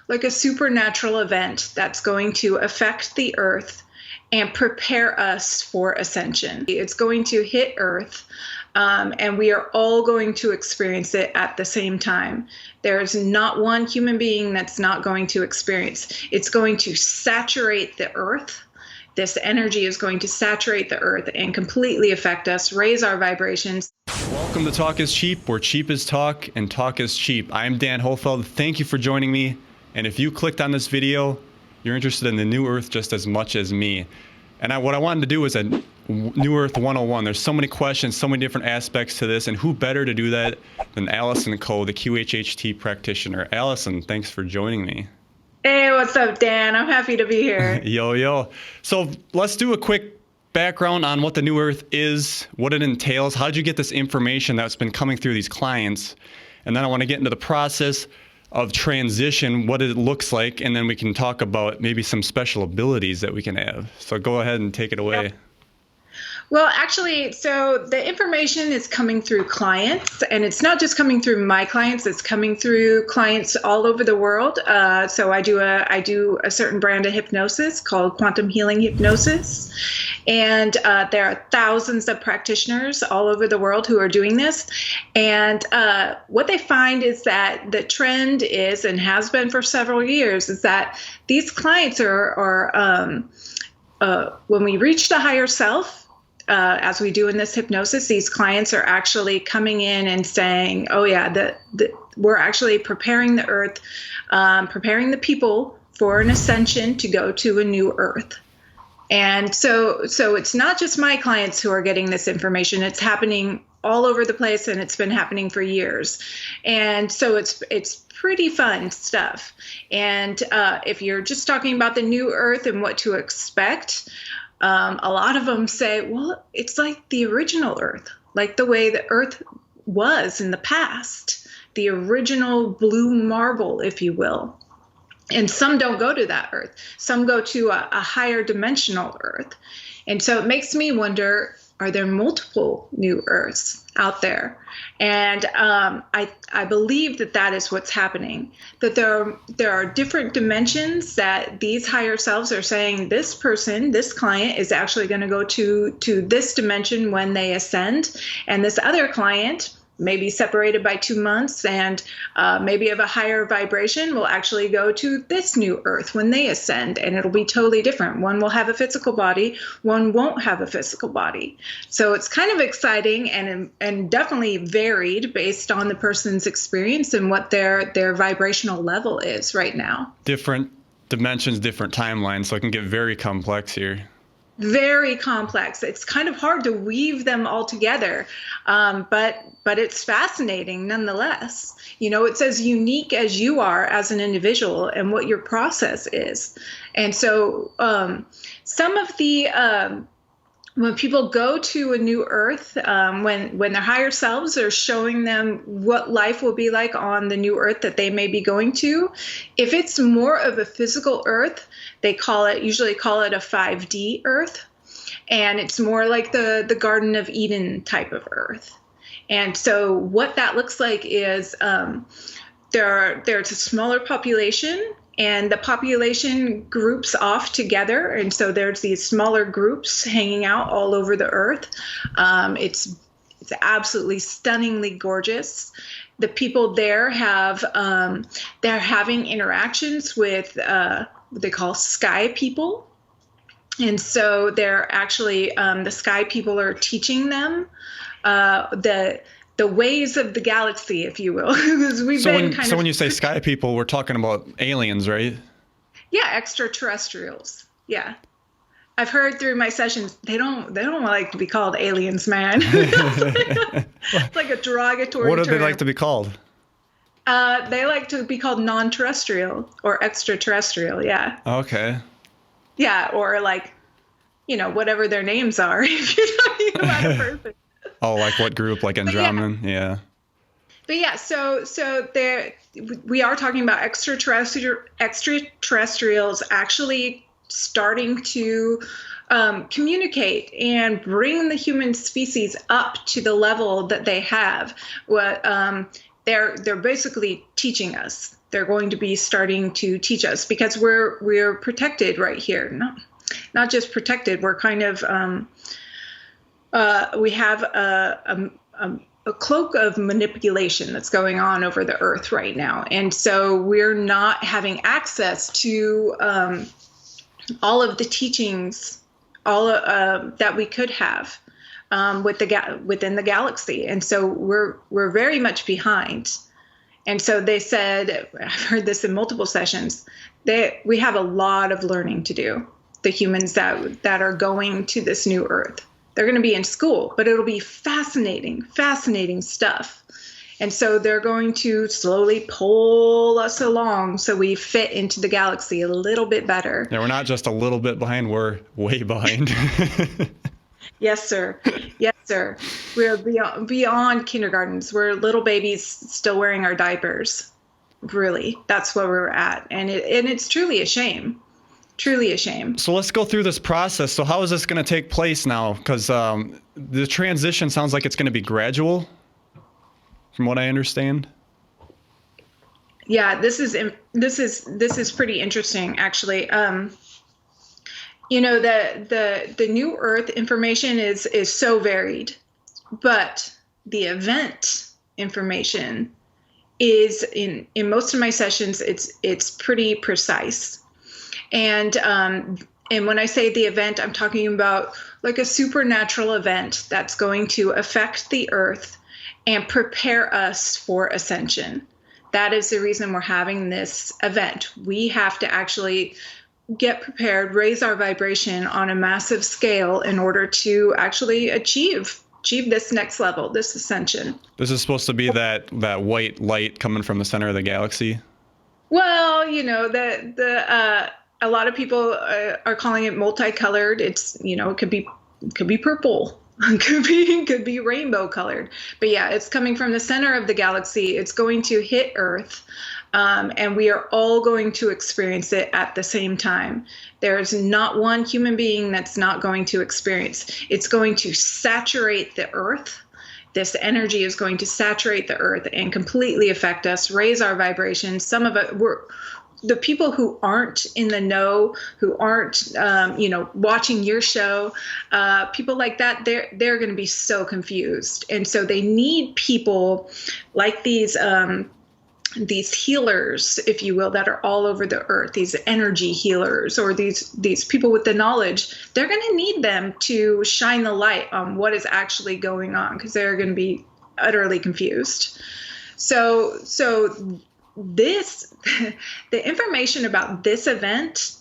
like a supernatural event that's going to affect the earth and prepare us for ascension. It's going to hit earth, and we are all going to experience it at the same time. There's not one human being that's not going to experience. It's going to saturate the earth. This energy is going to saturate the earth and completely affect us, raise our vibrations. Welcome to Talk is Cheap, where cheap is talk and talk is cheap. I'm Dan Hohlfeld. Thank you for joining me. And if you clicked on this video, you're interested in the New Earth just as much as me. And what I wanted to do is a New Earth 101. There's so many questions, so many different aspects to this, and who better to do that than Allison Coe, the QHHT practitioner. Allison, thanks for joining me. Hey, what's up, Dan? I'm happy to be here. Yo. So let's do a quick background on what the New Earth is, what it entails. How did you get this information that's been coming through these clients? And then I want to get into the process of transition, what it looks like, and then we can talk about maybe some special abilities that we can have. So go ahead and take it away. Yep. Well, actually, so the information is coming through clients, and it's not just coming through my clients, it's coming through clients all over the world. So I do a certain brand of hypnosis called quantum healing hypnosis. And there are thousands of practitioners all over the world who are doing this. And what they find is that the trend is, and has been for several years, is that these clients are when we reach the higher self, as we do in this hypnosis, these clients are actually coming in and saying, oh yeah, we're actually preparing the earth, preparing the people for an ascension to go to a new earth. And so it's not just my clients who are getting this information. It's happening all over the place, and it's been happening for years. And so it's pretty fun stuff. And if you're just talking about the new earth and what to expect, a lot of them say, well, it's like the original earth, like the way the earth was in the past, the original blue marble, if you will. And some don't go to that earth. Some go to a higher dimensional earth. And so it makes me wonder, are there multiple new earths out there? And I believe that is what's happening, that there are different dimensions that these higher selves are saying this person, this client is actually going to go to this dimension when they ascend. And this other client, maybe separated by 2 months and maybe of a higher vibration, will actually go to this new earth when they ascend, and it'll be totally different. One will have a physical body, one won't have a physical body. So it's kind of exciting and definitely varied based on the person's experience and what their vibrational level is right now. Different dimensions, different timelines, so it can get very complex here. Very complex. It's kind of hard to weave them all together, but it's fascinating nonetheless. You know, it's as unique as you are as an individual and what your process is. And so some of the when people go to a new earth, when their higher selves are showing them what life will be like on the new earth that they may be going to, if it's more of a physical earth, they usually call it a 5D earth. And it's more like the Garden of Eden type of earth. And so what that looks like is there's a smaller population, and the population groups off together. And so there's these smaller groups hanging out all over the earth. It's absolutely stunningly gorgeous. The people there they're having interactions with what they call sky people. And so they're actually, the sky people are teaching them the ways of the galaxy, if you will. So when you say sky people, we're talking about aliens, right? Yeah, extraterrestrials. Yeah. I've heard through my sessions, they don't like to be called aliens, man. It's like a derogatory What do term. They like to be called? They like to be called non-terrestrial or extraterrestrial, yeah. Okay. Yeah, or like, whatever their names are, if you're talking about a person. Oh, like what group? Like Andromeda? Yeah. But yeah, so we are talking about extraterrestrials actually starting to communicate and bring the human species up to the level that they have. They're basically teaching us. they're going to be starting to teach us, because we're protected right here. Not just protected, we're kind of we have a cloak of manipulation that's going on over the earth right now. And so we're not having access to all of the teachings, all that we could have within the galaxy. And so we're very much behind. And so they said, I've heard this in multiple sessions, that we have a lot of learning to do, the humans that are going to this new earth. They're going to be in school, but it'll be fascinating stuff. And so they're going to slowly pull us along so we fit into the galaxy a little bit better. Yeah, we're not just a little bit behind, we're way behind. Yes, sir. Yes, sir. We're beyond kindergartens. We're little babies still wearing our diapers. Really, that's where we're at. And it's truly a shame. Truly a shame. So let's go through this process. So how is this going to take place now? Because the transition sounds like it's going to be gradual, from what I understand. Yeah, this is pretty interesting, actually. You know, the new Earth information is so varied, but the event information is in most of my sessions. It's pretty precise. And when I say the event, I'm talking about like a supernatural event that's going to affect the earth and prepare us for ascension. That is the reason we're having this event. We have to actually get prepared, raise our vibration on a massive scale in order to actually achieve this next level, this ascension. This is supposed to be that white light coming from the center of the galaxy. Well, you know, a lot of people are calling it multicolored. It's, you know, it could be purple, could be rainbow colored. But yeah, it's coming from the center of the galaxy. It's going to hit Earth, and we are all going to experience it at the same time. There's not one human being that's not going to experience. It's going to saturate the Earth. This energy is going to saturate the Earth and completely affect us, raise our vibration. Some of it, the people who aren't in the know, who aren't, watching your show, people like that, they're going to be so confused. And so they need people like these healers, if you will, that are all over the earth, these energy healers, or these people with the knowledge. They're going to need them to shine the light on what is actually going on, because they're going to be utterly confused. So the information about this event,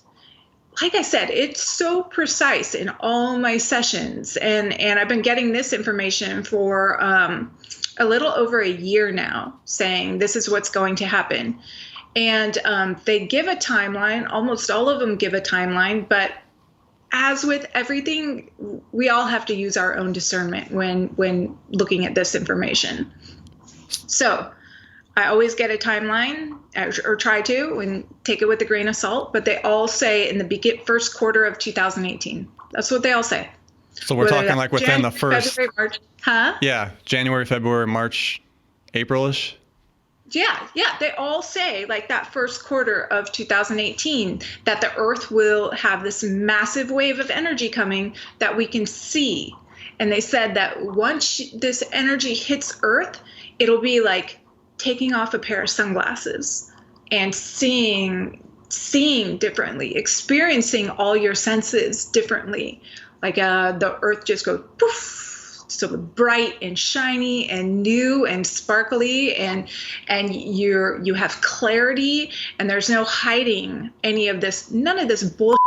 like I said, it's so precise in all my sessions, and I've been getting this information for a little over a year now, saying this is what's going to happen. And they give a timeline. Almost all of them give a timeline, but as with everything, we all have to use our own discernment when looking at this information. So I always get a timeline, or try to, and take it with a grain of salt, but they all say in the first quarter of 2018. That's what they all say. So we're talking like within the first, February, March. Huh? Yeah, January, February, March, April-ish. Yeah. They all say like that first quarter of 2018 that the Earth will have this massive wave of energy coming that we can see. And they said that once this energy hits Earth, it'll be like taking off a pair of sunglasses and seeing differently, experiencing all your senses differently. Like the earth just goes poof, so bright and shiny and new and sparkly, and you have clarity, and there's no hiding any of this, none of this bullshit,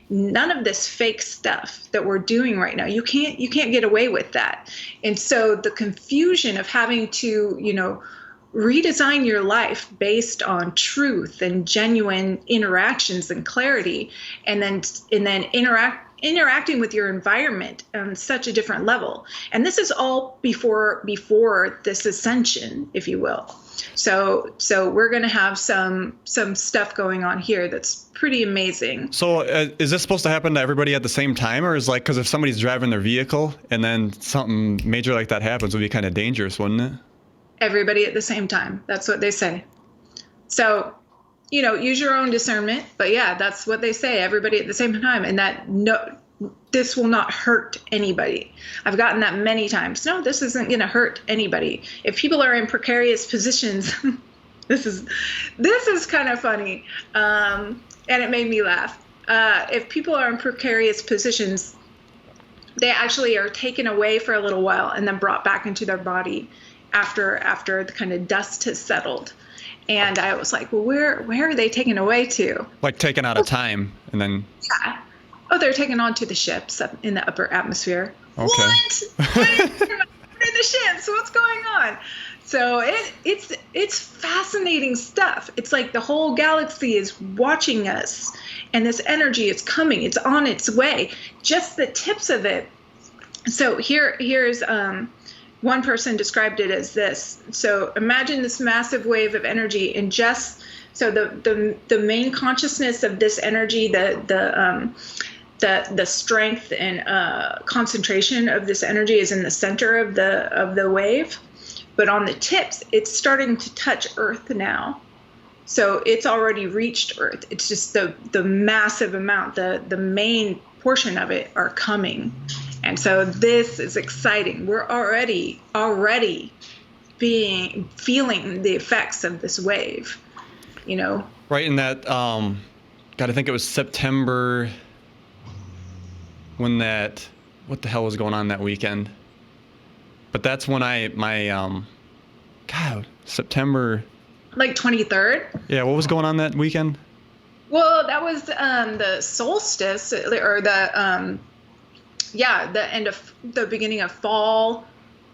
none of this fake stuff that we're doing right now. You can't get away with that. And so the confusion of having to, redesign your life based on truth and genuine interactions and clarity, and then interacting with your environment on such a different level. And this is all before this ascension, if you will. So we're going to have some stuff going on here that's pretty amazing. So is this supposed to happen to everybody at the same time, or is like, because if somebody's driving their vehicle and then something major like that happens, it would be kind of dangerous, wouldn't it? Everybody at the same time. That's what they say. So, use your own discernment. But yeah, that's what they say, everybody at the same time. And that this will not hurt anybody. I've gotten that many times. No, this isn't going to hurt anybody. If people are in precarious positions, this is kind of funny. And it made me laugh. If people are in precarious positions, they actually are taken away for a little while and then brought back into their body after the kind of dust has settled. And I was like, well, where are they taken away to? Like taken out of time and then. Yeah. Oh, they're taken onto the ships up in the upper atmosphere. Okay. What are the ships? What's going on? So it's fascinating stuff. It's like the whole galaxy is watching us, and this energy is coming. It's on its way. Just the tips of it. So here's one person described it as this. So imagine this massive wave of energy, and just so the main consciousness of this energy, the strength and concentration of this energy is in the center of the wave, but on the tips, it's starting to touch Earth now. So it's already reached Earth. It's just the massive amount, the main portion of it are coming. And so this is exciting. We're already feeling the effects of this wave, Right in that, God, I think it was September when what the hell was going on that weekend? But that's when September. Like 23rd? Yeah, what was going on that weekend? Well, that was the solstice, or the beginning of fall.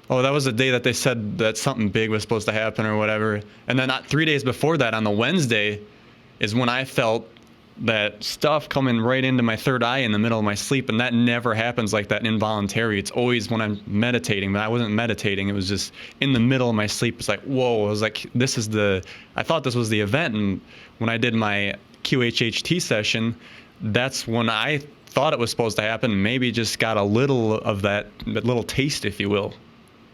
Oh, that was the day that they said that something big was supposed to happen or whatever. And then 3 days before that, on the Wednesday, is when I felt that stuff coming right into my third eye in the middle of my sleep. And that never happens like that involuntary. It's always when I'm meditating, but I wasn't meditating. It was just in the middle of my sleep. It's like, whoa, I was like, I thought this was the event. And when I did my QHHT session, that's when I thought it was supposed to happen. Maybe just got a little of that little taste, if you will.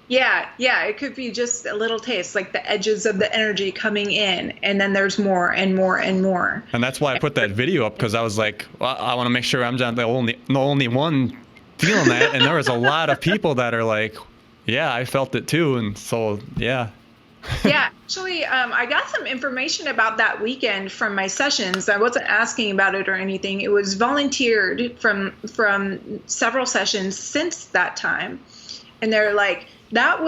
Yeah, it could be just a little taste, like the edges of the energy coming in, and then there's more and more and more. And that's why I put that video up, because I was like, well, I want to make sure I'm not the only one feeling that. And there was a lot of people that are like, yeah, I felt it too. And so, yeah. Yeah, actually, I got some information about that weekend from my sessions. I wasn't asking about it or anything. It was volunteered from several sessions since that time. And they're like, that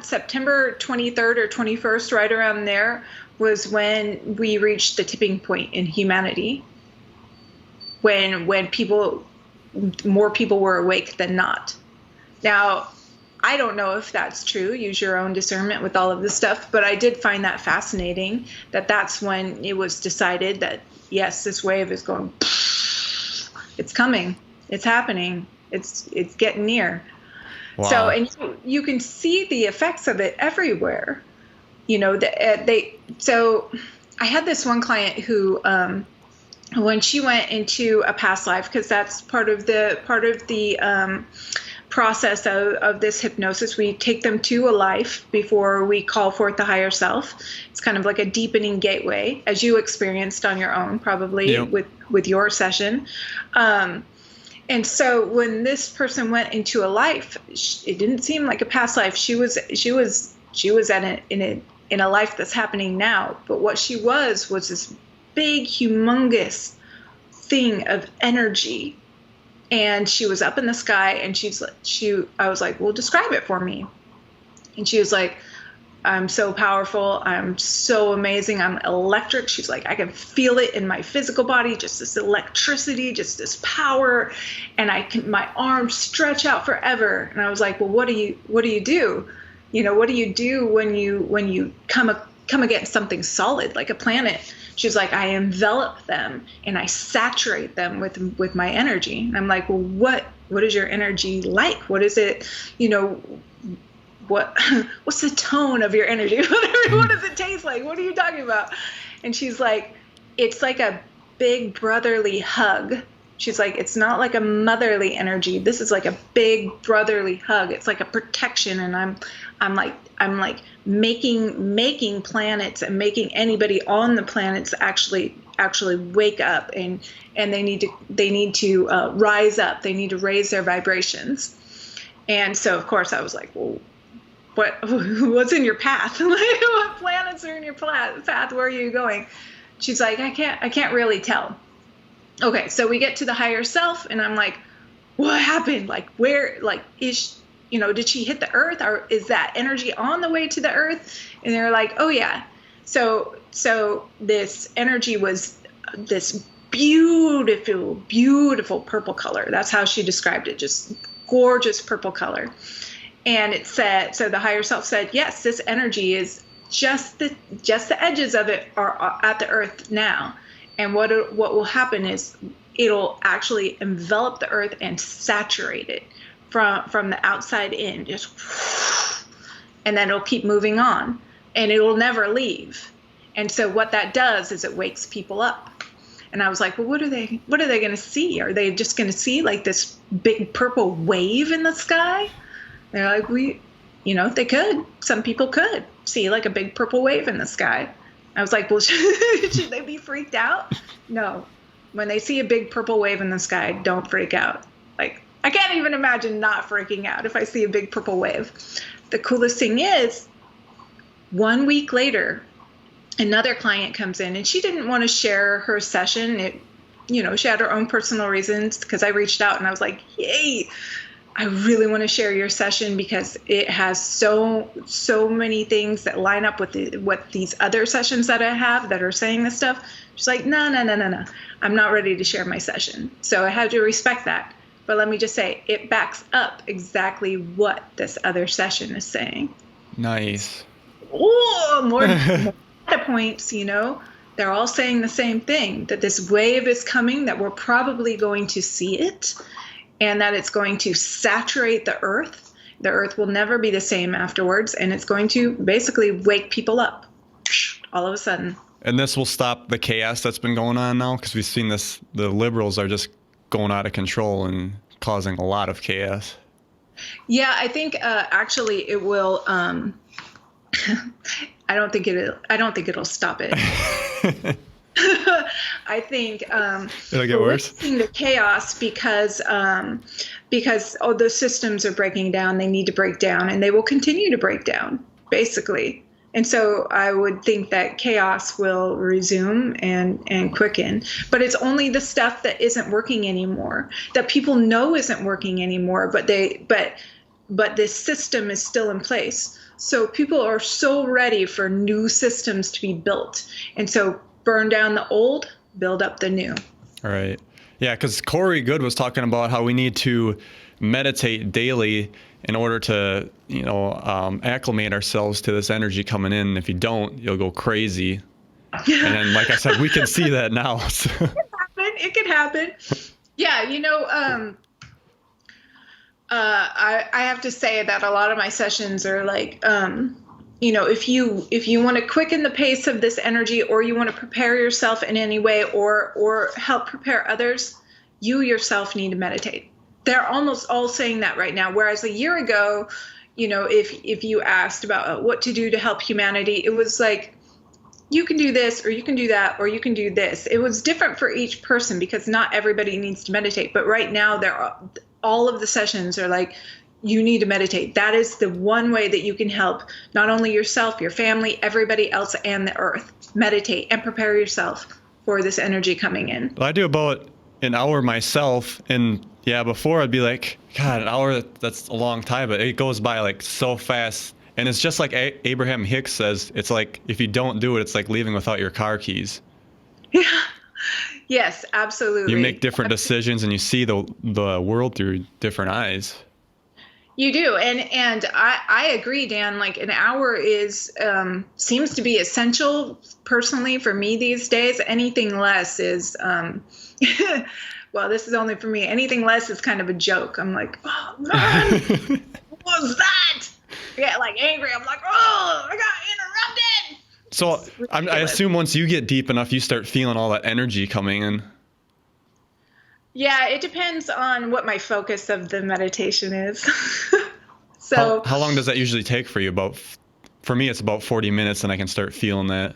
September 23rd or 21st, right around there, was when we reached the tipping point in humanity. When more people were awake than not. Now, I don't know if that's true. Use your own discernment with all of this stuff. But I did find that fascinating, that's when it was decided that, yes, this wave is going, it's coming, it's happening, it's getting near. Wow. So, and you can see the effects of it everywhere. So I had this one client who, when she went into a past life, because that's part of the process of this hypnosis, we take them to a life before we call forth the higher self. It's kind of like a deepening gateway, as you experienced on your own, probably. Yep. with your session. And so when this person went into a life, it didn't seem like a past life. She was in a life that's happening now. But what she was this big, humongous thing of energy. And she was up in the sky, and I was like, well, describe it for me. And she was like, I'm so powerful. I'm so amazing. I'm electric. She's like, I can feel it in my physical body, just this electricity, just this power. And my arms stretch out forever. And I was like, well, what do you do? What do you do when you come against something solid like a planet? She's like, I envelop them and I saturate them with my energy. And I'm like, well, what is your energy like? What is it, what's the tone of your energy? What does it taste like? What are you talking about? And she's like, it's like a big brotherly hug She's like, it's not like a motherly energy. This is like a big brotherly hug. It's like a protection. And I'm like making planets and making anybody on the planets actually wake up, and they need to rise up. They need to raise their vibrations. And so, of course, I was like, well, what's in your path? What planets are in your path? Where are you going? She's like, I can't really tell. Okay, so we get to the higher self, and I'm like, what happened? Like, where, like, did she hit the earth, or is that energy on the way to the earth? And they're like, oh yeah. So this energy was this beautiful purple color. That's how she described it, just gorgeous purple color. And it said, so the higher self said, yes, this energy is just the edges of it are at the earth now. And what will happen is it'll actually envelop the earth and saturate it from the outside in, just, and then it'll keep moving on, and it will never leave. And so what that does is it wakes people up. And I was like, well, what are they going to see? Are they just going to see like this big purple wave in the sky? They're like, they could. Some people could see like a big purple wave in the sky. I was like, well, should they be freaked out? No. When they see a big purple wave in the sky, don't freak out. Like, I can't even imagine not freaking out if I see a big purple wave. The coolest thing is, 1 week later, another client comes in, and she didn't want to share her session. She had her own personal reasons, because I reached out and I was like, yay, I really want to share your session because it has so many things that line up with what these other sessions that I have that are saying this stuff. She's like, no. I'm not ready to share my session. So I had to respect that. But let me just say, it backs up exactly what this other session is saying. Nice. Oh, more data points, They're all saying the same thing, that this wave is coming, that we're probably going to see it, and that it's going to saturate the earth. The earth will never be the same afterwards, and it's going to basically wake people up all of a sudden. And this will stop the chaos that's been going on now, because we've seen this. The liberals are just going out of control and causing a lot of chaos. Yeah, I think actually it will. I don't think it'll stop it. I think it'll get worse. We're seeing the chaos because the systems are breaking down. They need to break down, and they will continue to break down, basically. And so I would think that chaos will resume and quicken. But it's only the stuff that isn't working anymore, that people know isn't working anymore, but this system is still in place. So people are so ready for new systems to be built. And so burn down the old, build up the new. All right. Yeah, because Corey Good was talking about how we need to meditate daily in order to, acclimate ourselves to this energy coming in. If you don't, you'll go crazy. And then, like I said, we can see that now. So. It could happen. Yeah, I have to say that a lot of my sessions are like, if you want to quicken the pace of this energy, or you want to prepare yourself in any way, or help prepare others, you yourself need to meditate. They're almost all saying that right now. Whereas a year ago, if you asked about what to do to help humanity, it was like, you can do this, or you can do that, or you can do this. It was different for each person because not everybody needs to meditate. But right now, all of the sessions are like, you need to meditate. That is the one way that you can help not only yourself, your family, everybody else, and the earth. Meditate and prepare yourself for this energy coming in. Well, I do about an hour myself, and yeah, before I'd be like, God, an hour, that's a long time, but it goes by like so fast. And it's just like Abraham Hicks says, it's like, if you don't do it, it's like leaving without your car keys. Yeah. Yes, absolutely. You make different decisions, and you see the world through different eyes. You do. And I agree, Dan, like an hour is, seems to be essential personally for me these days. Anything less is, well, this is only for me. Anything less is kind of a joke. I'm like, oh, man, what was that? I get like angry. I'm like, oh, I got interrupted. So I assume once you get deep enough, you start feeling all that energy coming in. Yeah, it depends on what my focus of the meditation is. How So, how long does that usually take for you? For me, it's about 40 minutes, and I can start feeling that.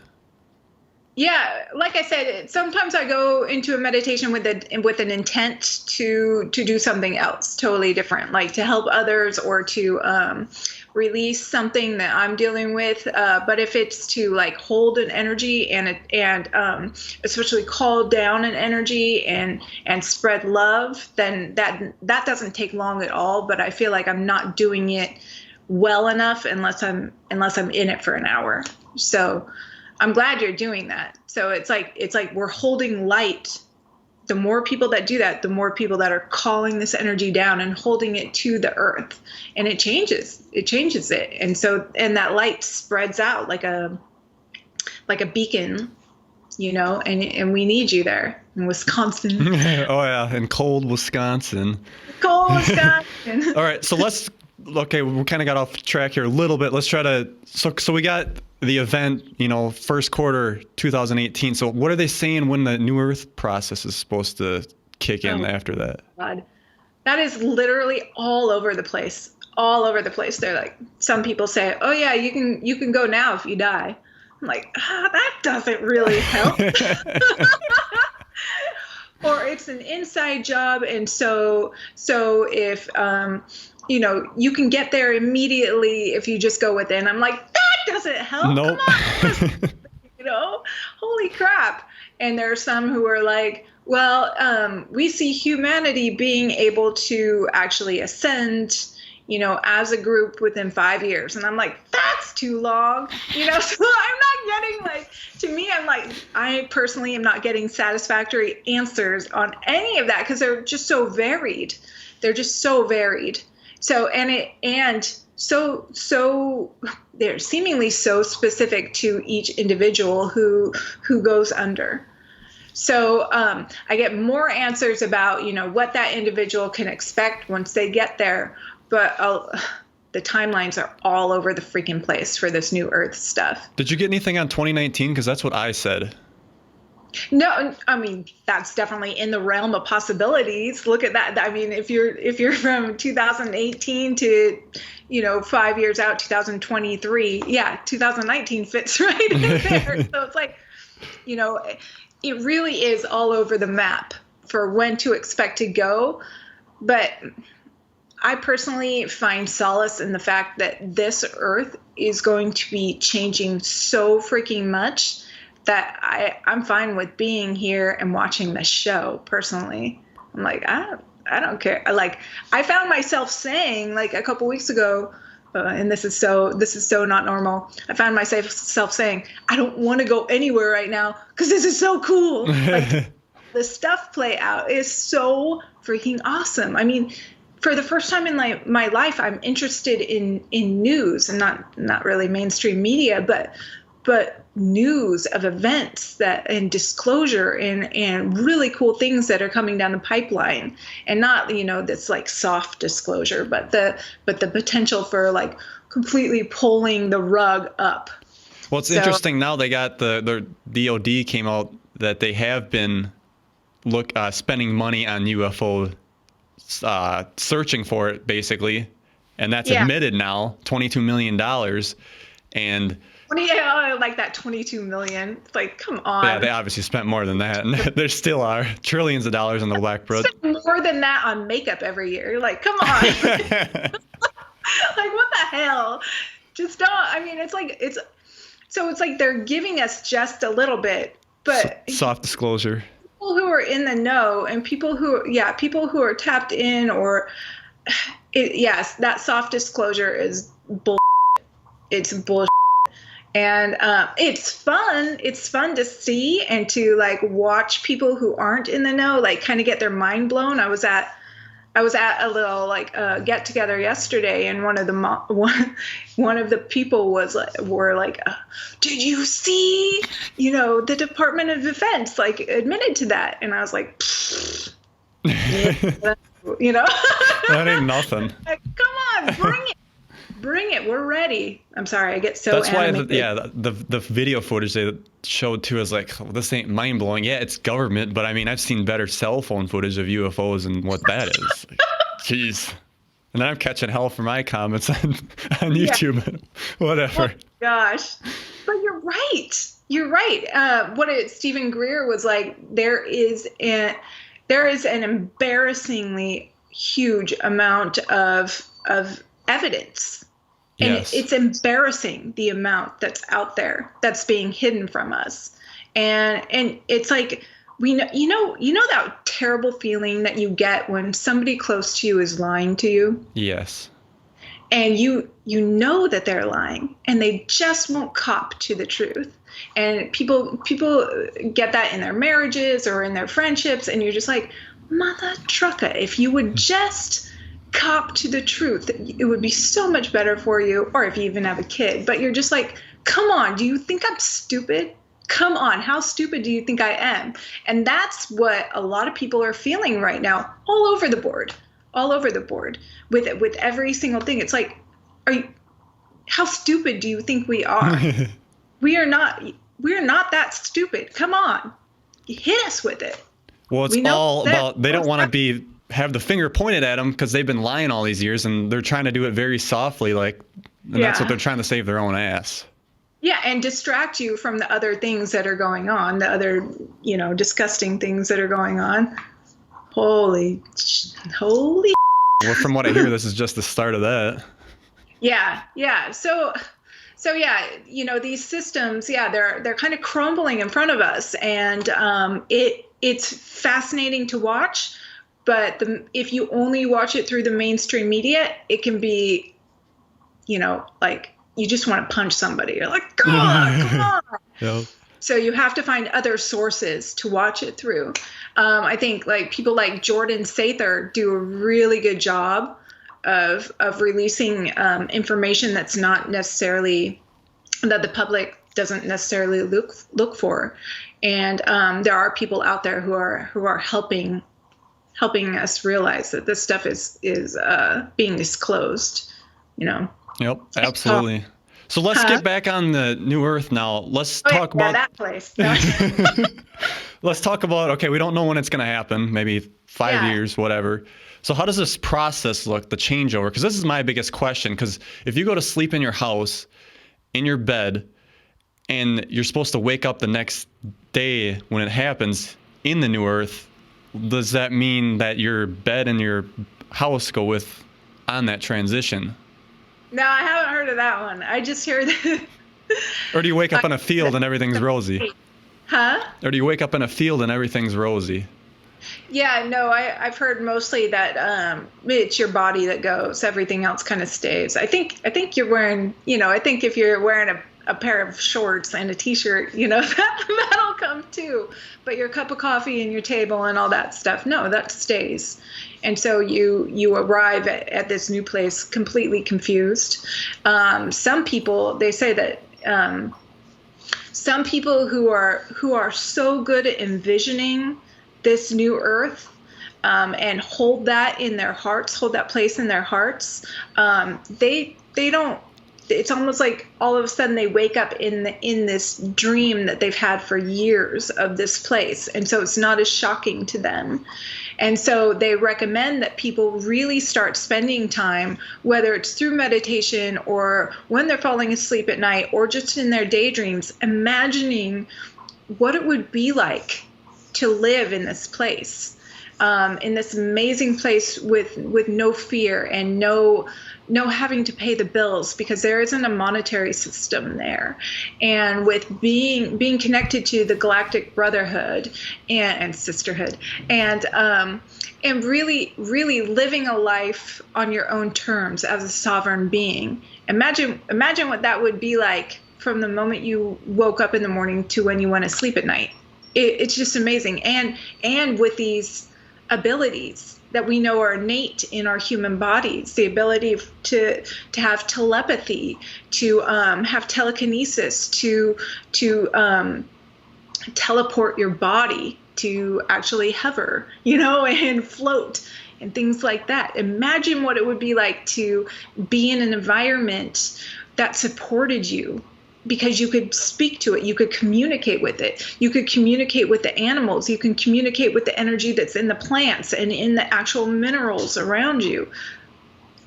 yeah, like I said, sometimes I go into a meditation with an intent to do something else, totally different, like to help others or to release something that I'm dealing with. But if it's to like hold an energy and especially call down an energy and spread love, then that doesn't take long at all. But I feel like I'm not doing it well enough unless I'm in it for an hour. So I'm glad you're doing that. So it's like we're holding light. The more people that do that, the more people that are calling this energy down and holding it to the earth, and it changes it. And that light spreads out like a beacon, and we need you there in Wisconsin. Oh yeah, in cold Wisconsin. Cold Wisconsin. All right, so okay, we kind of got off track here a little bit. Let's try to, so we got the event, first quarter 2018. So what are they saying when the New Earth process is supposed to kick in after that? God. That is literally all over the place. All over the place. They're like, some people say, oh yeah, you can go now if you die. I'm like, that doesn't really help. Or it's an inside job, and so if you can get there immediately if you just go within. I'm like, that doesn't help. Nope. Come on. Holy crap. And there are some who are like, well, we see humanity being able to actually ascend, as a group within 5 years. And I'm like, that's too long. So I'm not getting to me, I'm like, I personally am not getting satisfactory answers on any of that because they're just so varied. They're just so varied. So, so they're seemingly so specific to each individual who goes under. So I get more answers about, what that individual can expect once they get there. But the timelines are all over the freaking place for this New Earth stuff. Did you get anything on 2019? Because that's what I said. No, I mean, that's definitely in the realm of possibilities. Look at that. I mean, if you're from 2018 to, 5 years out, 2023, yeah, 2019 fits right in there. So it's like, it really is all over the map for when to expect to go. But I personally find solace in the fact that this Earth is going to be changing so freaking much that I'm fine with being here and watching the show personally. I'm like, I don't care. I found myself saying a couple weeks ago, and this is so not normal. I found myself saying, I don't want to go anywhere right now because this is so cool. The stuff play out is so freaking awesome. I mean, for the first time in my life, I'm interested in news, and not really mainstream media, but news of events and disclosure and really cool things that are coming down the pipeline, and not this soft disclosure, but the potential for completely pulling the rug up. Well, it's interesting now. They got the DOD came out that they have been spending money on UFO searching for it, basically, and that's admitted now, $22 million, and I like that 22 million. It's like, come on. Yeah, they obviously spent more than that, and there still are trillions of dollars on the black book. More than that on makeup every year. Like, come on. What the hell? Just don't. I mean, it's like they're giving us just a little bit, but soft disclosure. People who are in the know and people who are tapped in, yes, that soft disclosure is bull. It's bullshit. And it's fun. It's fun to see and to watch people who aren't in the know kind of get their mind blown. I was at a little get together yesterday, and one of the people were like, did you see? The Department of Defense admitted to that, and I was like, that ain't nothing. Come on, bring it. We're ready. I'm sorry, I get so That's animated. why, the video footage they showed too is like, oh, this ain't mind blowing. Yeah, it's government, but I mean, I've seen better cell phone footage of UFOs and what that is. Like, jeez. And then I'm catching hell for my comments on YouTube. Whatever. Oh, gosh. But you're right. You're right. Stephen Greer was like, there is an embarrassingly huge amount of evidence. And Yes. it's embarrassing the amount that's out there that's being hidden from us. And it's like, you know that terrible feeling that you get when somebody close to you is lying to you? Yes. And you know that they're lying and they just won't cop to the truth. And people get that in their marriages or in their friendships, and you're just like, mother trucker, if you would just cop to the truth, it would be so much better for you. Or if you even have a kid, but you're just like, come on, do you think I'm stupid? Come on, how stupid do you think I am? And that's what a lot of people are feeling right now, all over the board with every single thing. It's like, how stupid do you think we are? We're not that stupid. Come on, hit us with it. Well, it's all about, they don't want to have the finger pointed at them because they've been lying all these years, and they're trying to do it very softly, that's what they're trying to save their own ass. Yeah, and distract you from the other things that are going on, the other, disgusting things that are going on. Holy. Well, from what I hear, this is just the start of that. Yeah. So yeah, these systems, they're kind of crumbling in front of us, and it's fascinating to watch. But if you only watch it through the mainstream media, it can be, like you just want to punch somebody. You're like, come on. Yep. So you have to find other sources to watch it through. I think like people like Jordan Sather do a really good job of releasing information that's not necessarily, that the public doesn't necessarily look for. And there are people out there who are helping us realize that this stuff is being disclosed, Yep, absolutely. So let's get back on the New Earth now. Let's talk about that place. Let's talk about, okay, we don't know when it's going to happen, maybe 5 years, whatever. So how does this process look, the changeover? Because this is my biggest question. Because if you go to sleep in your house, in your bed, and you're supposed to wake up the next day when it happens in the New Earth, does that mean that your bed and your house go with on that transition? No, I haven't heard of that one. I just heard that. Or do you wake up in a field and everything's rosy? Huh? Or do you wake up in a field and everything's rosy? Yeah, no, I've heard mostly that it's your body that goes. Everything else kind of stays. I think you're wearing, I think if you're wearing a pair of shorts and a T-shirt, that'll come too. But your cup of coffee and your table and all that stuff, no, that stays. And so you arrive at this new place completely confused. Some people, they say that some people who are so good at envisioning this new earth and hold that in their hearts, hold that place in their hearts, they don't. It's almost like all of a sudden they wake up in this dream that they've had for years of this place, and so it's not as shocking to them. And so they recommend that people really start spending time, whether it's through meditation or when they're falling asleep at night or just in their daydreams, imagining what it would be like to live in this place, in this amazing place with no fear and no having to pay the bills, because there isn't a monetary system there, and with being connected to the Galactic Brotherhood and Sisterhood, and really living a life on your own terms as a sovereign being. Imagine what that would be like from the moment you woke up in the morning to when you went to sleep at night. It's just amazing, and with these abilities that we know are innate in our human bodies, the ability to have telepathy, to have telekinesis, to teleport your body, to actually hover, and float and things like that. Imagine what it would be like to be in an environment that supported you, because you could speak to it, you could communicate with it, you could communicate with the animals, you can communicate with the energy that's in the plants and in the actual minerals around you.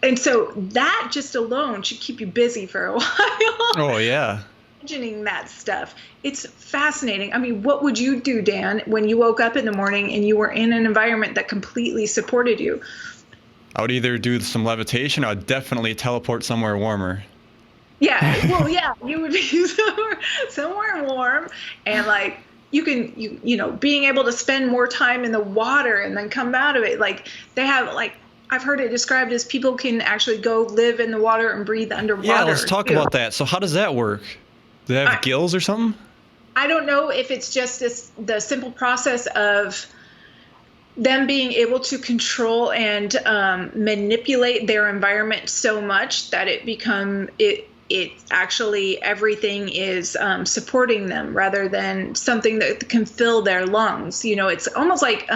And so that just alone should keep you busy for a while. Oh, yeah. Imagining that stuff. It's fascinating. I mean, what would you do, Dan, when you woke up in the morning and you were in an environment that completely supported you? I would either do some levitation, or I'd definitely teleport somewhere warmer. Yeah, well, yeah, you would be somewhere warm, and like you know, being able to spend more time in the water and then come out of it. Like they have, like, I've heard it described as people can actually go live in the water and breathe underwater. Yeah, let's talk about that. So how does that work? Do they have gills or something? I don't know if it's just the simple process of them being able to control and manipulate their environment so much that it actually, everything is supporting them rather than something that can fill their lungs. You know, it's almost like,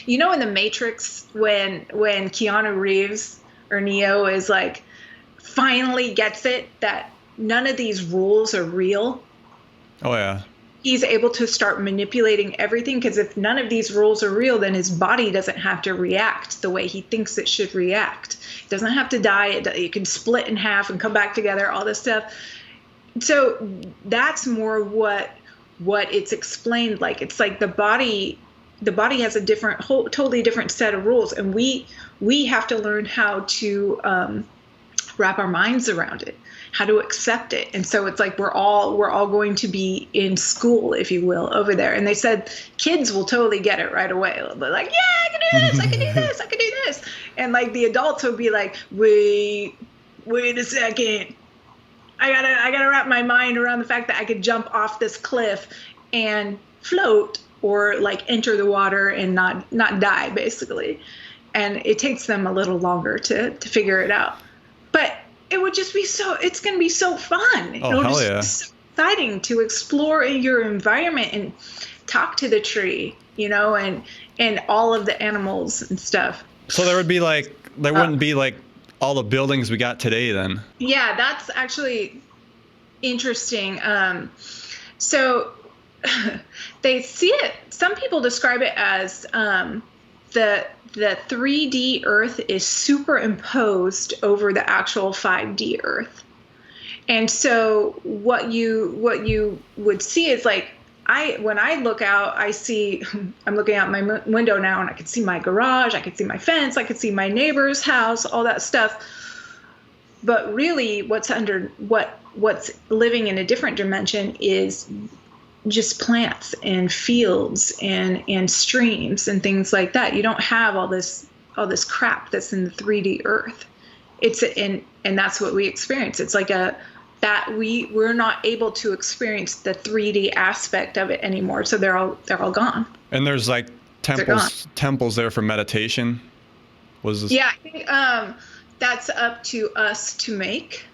you know, in the Matrix when Keanu Reeves or Neo is like, finally gets it that none of these rules are real. Oh, yeah. He's able to start manipulating everything, because if none of these rules are real, then his body doesn't have to react the way he thinks it should react. It doesn't have to die. It can split in half and come back together, all this stuff. So that's more what it's explained like. It's like the body has a different, totally different set of rules, and we have to learn how to wrap our minds around it, how to accept it. And so it's like we're all going to be in school, if you will, over there. And they said kids will totally get it right away. They're like, yeah, I can do this, I can do this, I can do this. And like the adults will be like, wait a second. I gotta wrap my mind around the fact that I could jump off this cliff and float, or like enter the water and not die, basically. And it takes them a little longer to figure it out. But it would just be it's going to be so fun. Oh, hell yeah. It's so exciting to explore your environment and talk to the tree, you know, and all of the animals and stuff. So there wouldn't be like all the buildings we got today then. Yeah, that's actually interesting. So they see it, some people describe it as the 3D Earth is superimposed over the actual 5D Earth. And so what you would see is like, when I look out, I'm looking out my window now, and I can see my garage, I can see my fence, I can see my neighbor's house, all that stuff. But really what's living in a different dimension is just plants and fields and streams and things like that. You don't have all this crap that's in the 3D Earth. And that's what we experience. It's like we're not able to experience the 3D aspect of it anymore. So they're all gone. And there's like temples there for meditation. Yeah, I think that's up to us to make.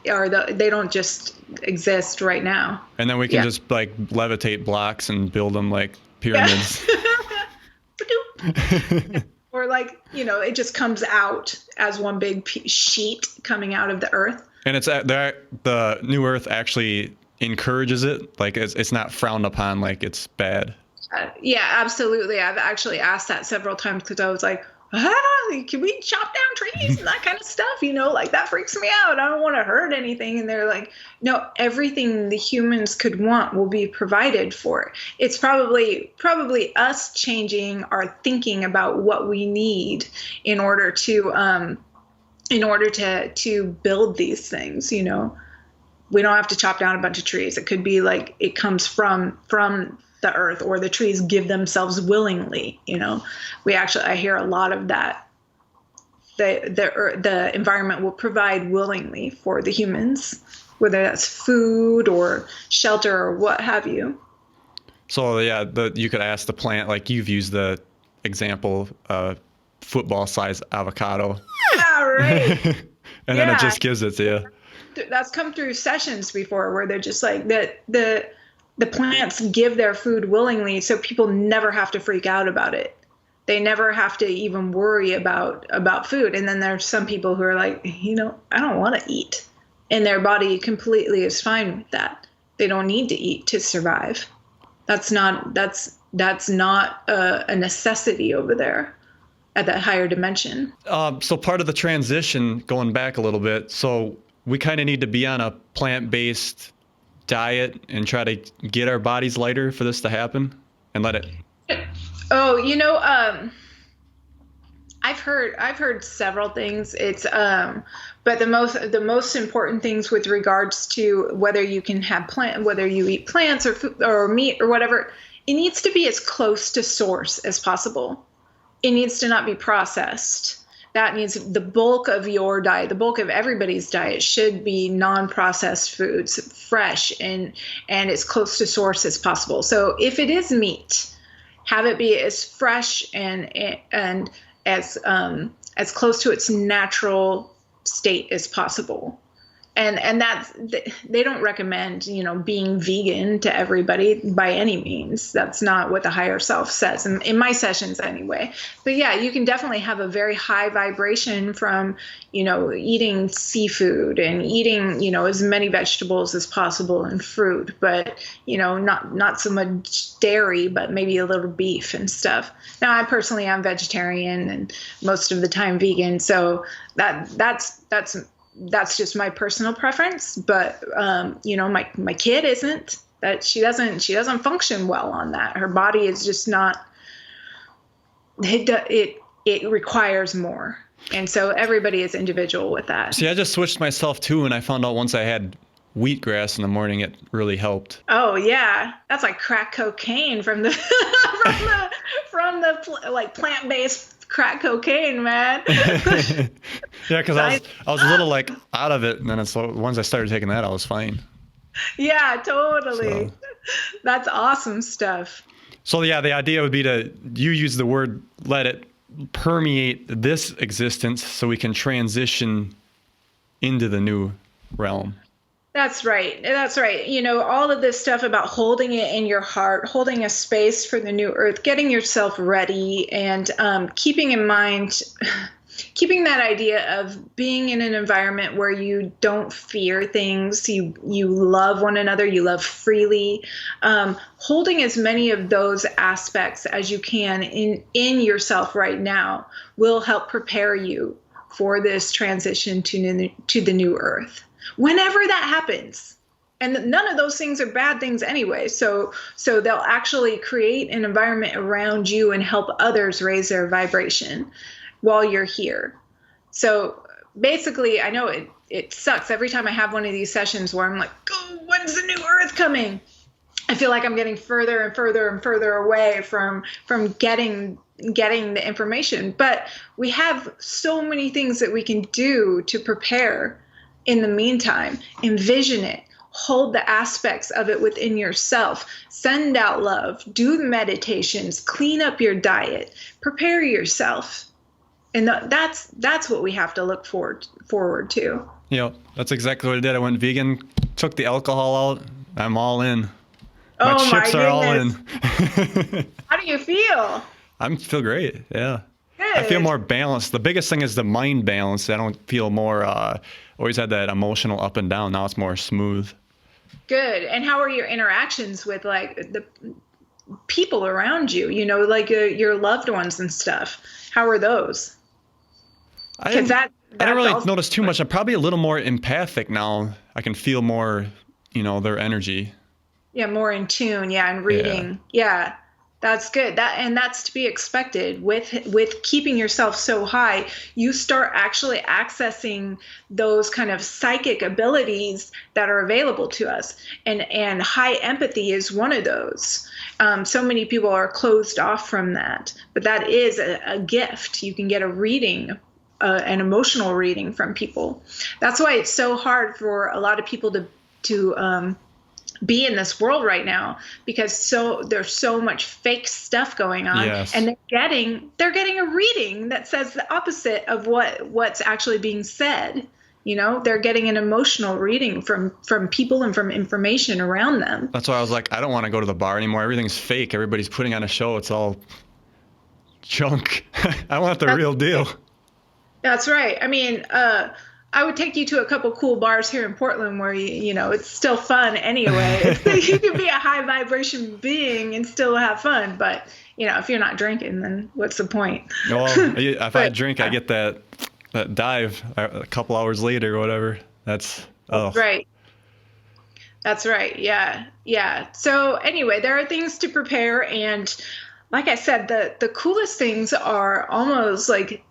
Or they don't just exist right now. And then we can just like levitate blocks and build them like pyramids. Yeah. Or like, you know, it just comes out as one big sheet coming out of the earth. And it's the new earth actually encourages it. Like it's not frowned upon like it's bad. Yeah, absolutely. I've actually asked that several times, because I was like, can we chop down trees and that kind of stuff? You know, like that freaks me out. I don't want to hurt anything. And they're like, no, everything the humans could want will be provided for. It's probably us changing our thinking about what we need in order to build these things. You know, we don't have to chop down a bunch of trees. It could be like it comes from the earth, or the trees give themselves willingly. You know, I hear a lot of that. The environment will provide willingly for the humans, whether that's food or shelter or what have you. So yeah, you could ask the plant, like you've used the example, football size avocado. Yeah, right. And then it just gives it to you. That's come through sessions before, where they're just like the plants give their food willingly, so people never have to freak out about it. They never have to even worry about food. And then there's some people who are like, I don't want to eat. And their body completely is fine with that. They don't need to eat to survive. That's not a necessity over there at that higher dimension. So part of the transition, going back a little bit, so we kind of need to be on a plant-based diet and try to get our bodies lighter for this to happen and let it. Oh, I've heard several things. It's but the most important things with regards to whether you can have whether you eat plants or food or meat or whatever, it needs to be as close to source as possible. It needs to not be processed. That needs the bulk of your diet, the bulk of everybody's diet should be non-processed foods, fresh and as close to source as possible. So if it is meat, have it be as fresh and as close to its natural state as possible. And that's, they don't recommend, being vegan to everybody by any means. That's not what the higher self says in my sessions anyway. But yeah, you can definitely have a very high vibration from, eating seafood and eating, as many vegetables as possible and fruit, but, not so much dairy, but maybe a little beef and stuff. Now, I personally am vegetarian and most of the time vegan. So that's just my personal preference, but my kid isn't. That she doesn't function well on that. Her body is just not. It requires more, and so everybody is individual with that. See, I just switched myself too, and I found out once I had wheatgrass in the morning, it really helped. Oh yeah, that's like crack cocaine from the from the plant-based crack cocaine, man. Yeah, because I was a little out of it, and then once I started taking that, I was fine. Yeah, totally. So. That's awesome stuff. So yeah, the idea would be you use the word, let it permeate this existence so we can transition into the new realm. That's right. That's right. All of this stuff about holding it in your heart, holding a space for the new earth, getting yourself ready, and keeping in mind, keeping that idea of being in an environment where you don't fear things, you love one another, you love freely, holding as many of those aspects as you can in yourself right now will help prepare you for this transition to the new earth. Whenever that happens. And none of those things are bad things anyway. So they'll actually create an environment around you and help others raise their vibration while you're here. So basically, I know it sucks every time I have one of these sessions where I'm like, oh, when's the new earth coming? I feel like I'm getting further and further and further away from getting the information. But we have so many things that we can do to prepare. In the meantime, envision it, hold the aspects of it within yourself, send out love, do the meditations, clean up your diet, prepare yourself. And that's what we have to look forward to. That's exactly what I did. I went vegan, took the alcohol out. I'm all in. My chips are all in. How do you feel? I feel great. Yeah. Good. I feel more balanced. The biggest thing is the mind balance. I don't feel more, always had that emotional up and down. Now it's more smooth. Good. And how are your interactions with the people around you, your loved ones and stuff? How are those? I don't really notice too much. I'm probably a little more empathic now. I can feel more, their energy. Yeah, more in tune. Yeah, and reading. Yeah. That's good. That's to be expected. With keeping yourself so high, you start actually accessing those kind of psychic abilities that are available to us. And high empathy is one of those. So many people are closed off from that, but that is a gift. You can get a reading, an emotional reading from people. That's why it's so hard for a lot of people to be in this world right now, because there's so much fake stuff going on. Yes. And they're getting a reading that says the opposite of what's actually being said. They're getting an emotional reading from people and from information around them. That's why I was like, I don't want to go to the bar anymore. Everything's fake. Everybody's putting on a show. It's all junk. I want the real deal. That's right. I mean, I would take you to a couple cool bars here in Portland where you know, it's still fun anyway. You can be a high vibration being and still have fun, but you know, if you're not drinking, then what's the point? Well, if I drink, I get that dive a couple hours later or whatever. That's right. That's right. Yeah. Yeah. So anyway, there are things to prepare. And like I said, the coolest things are almost like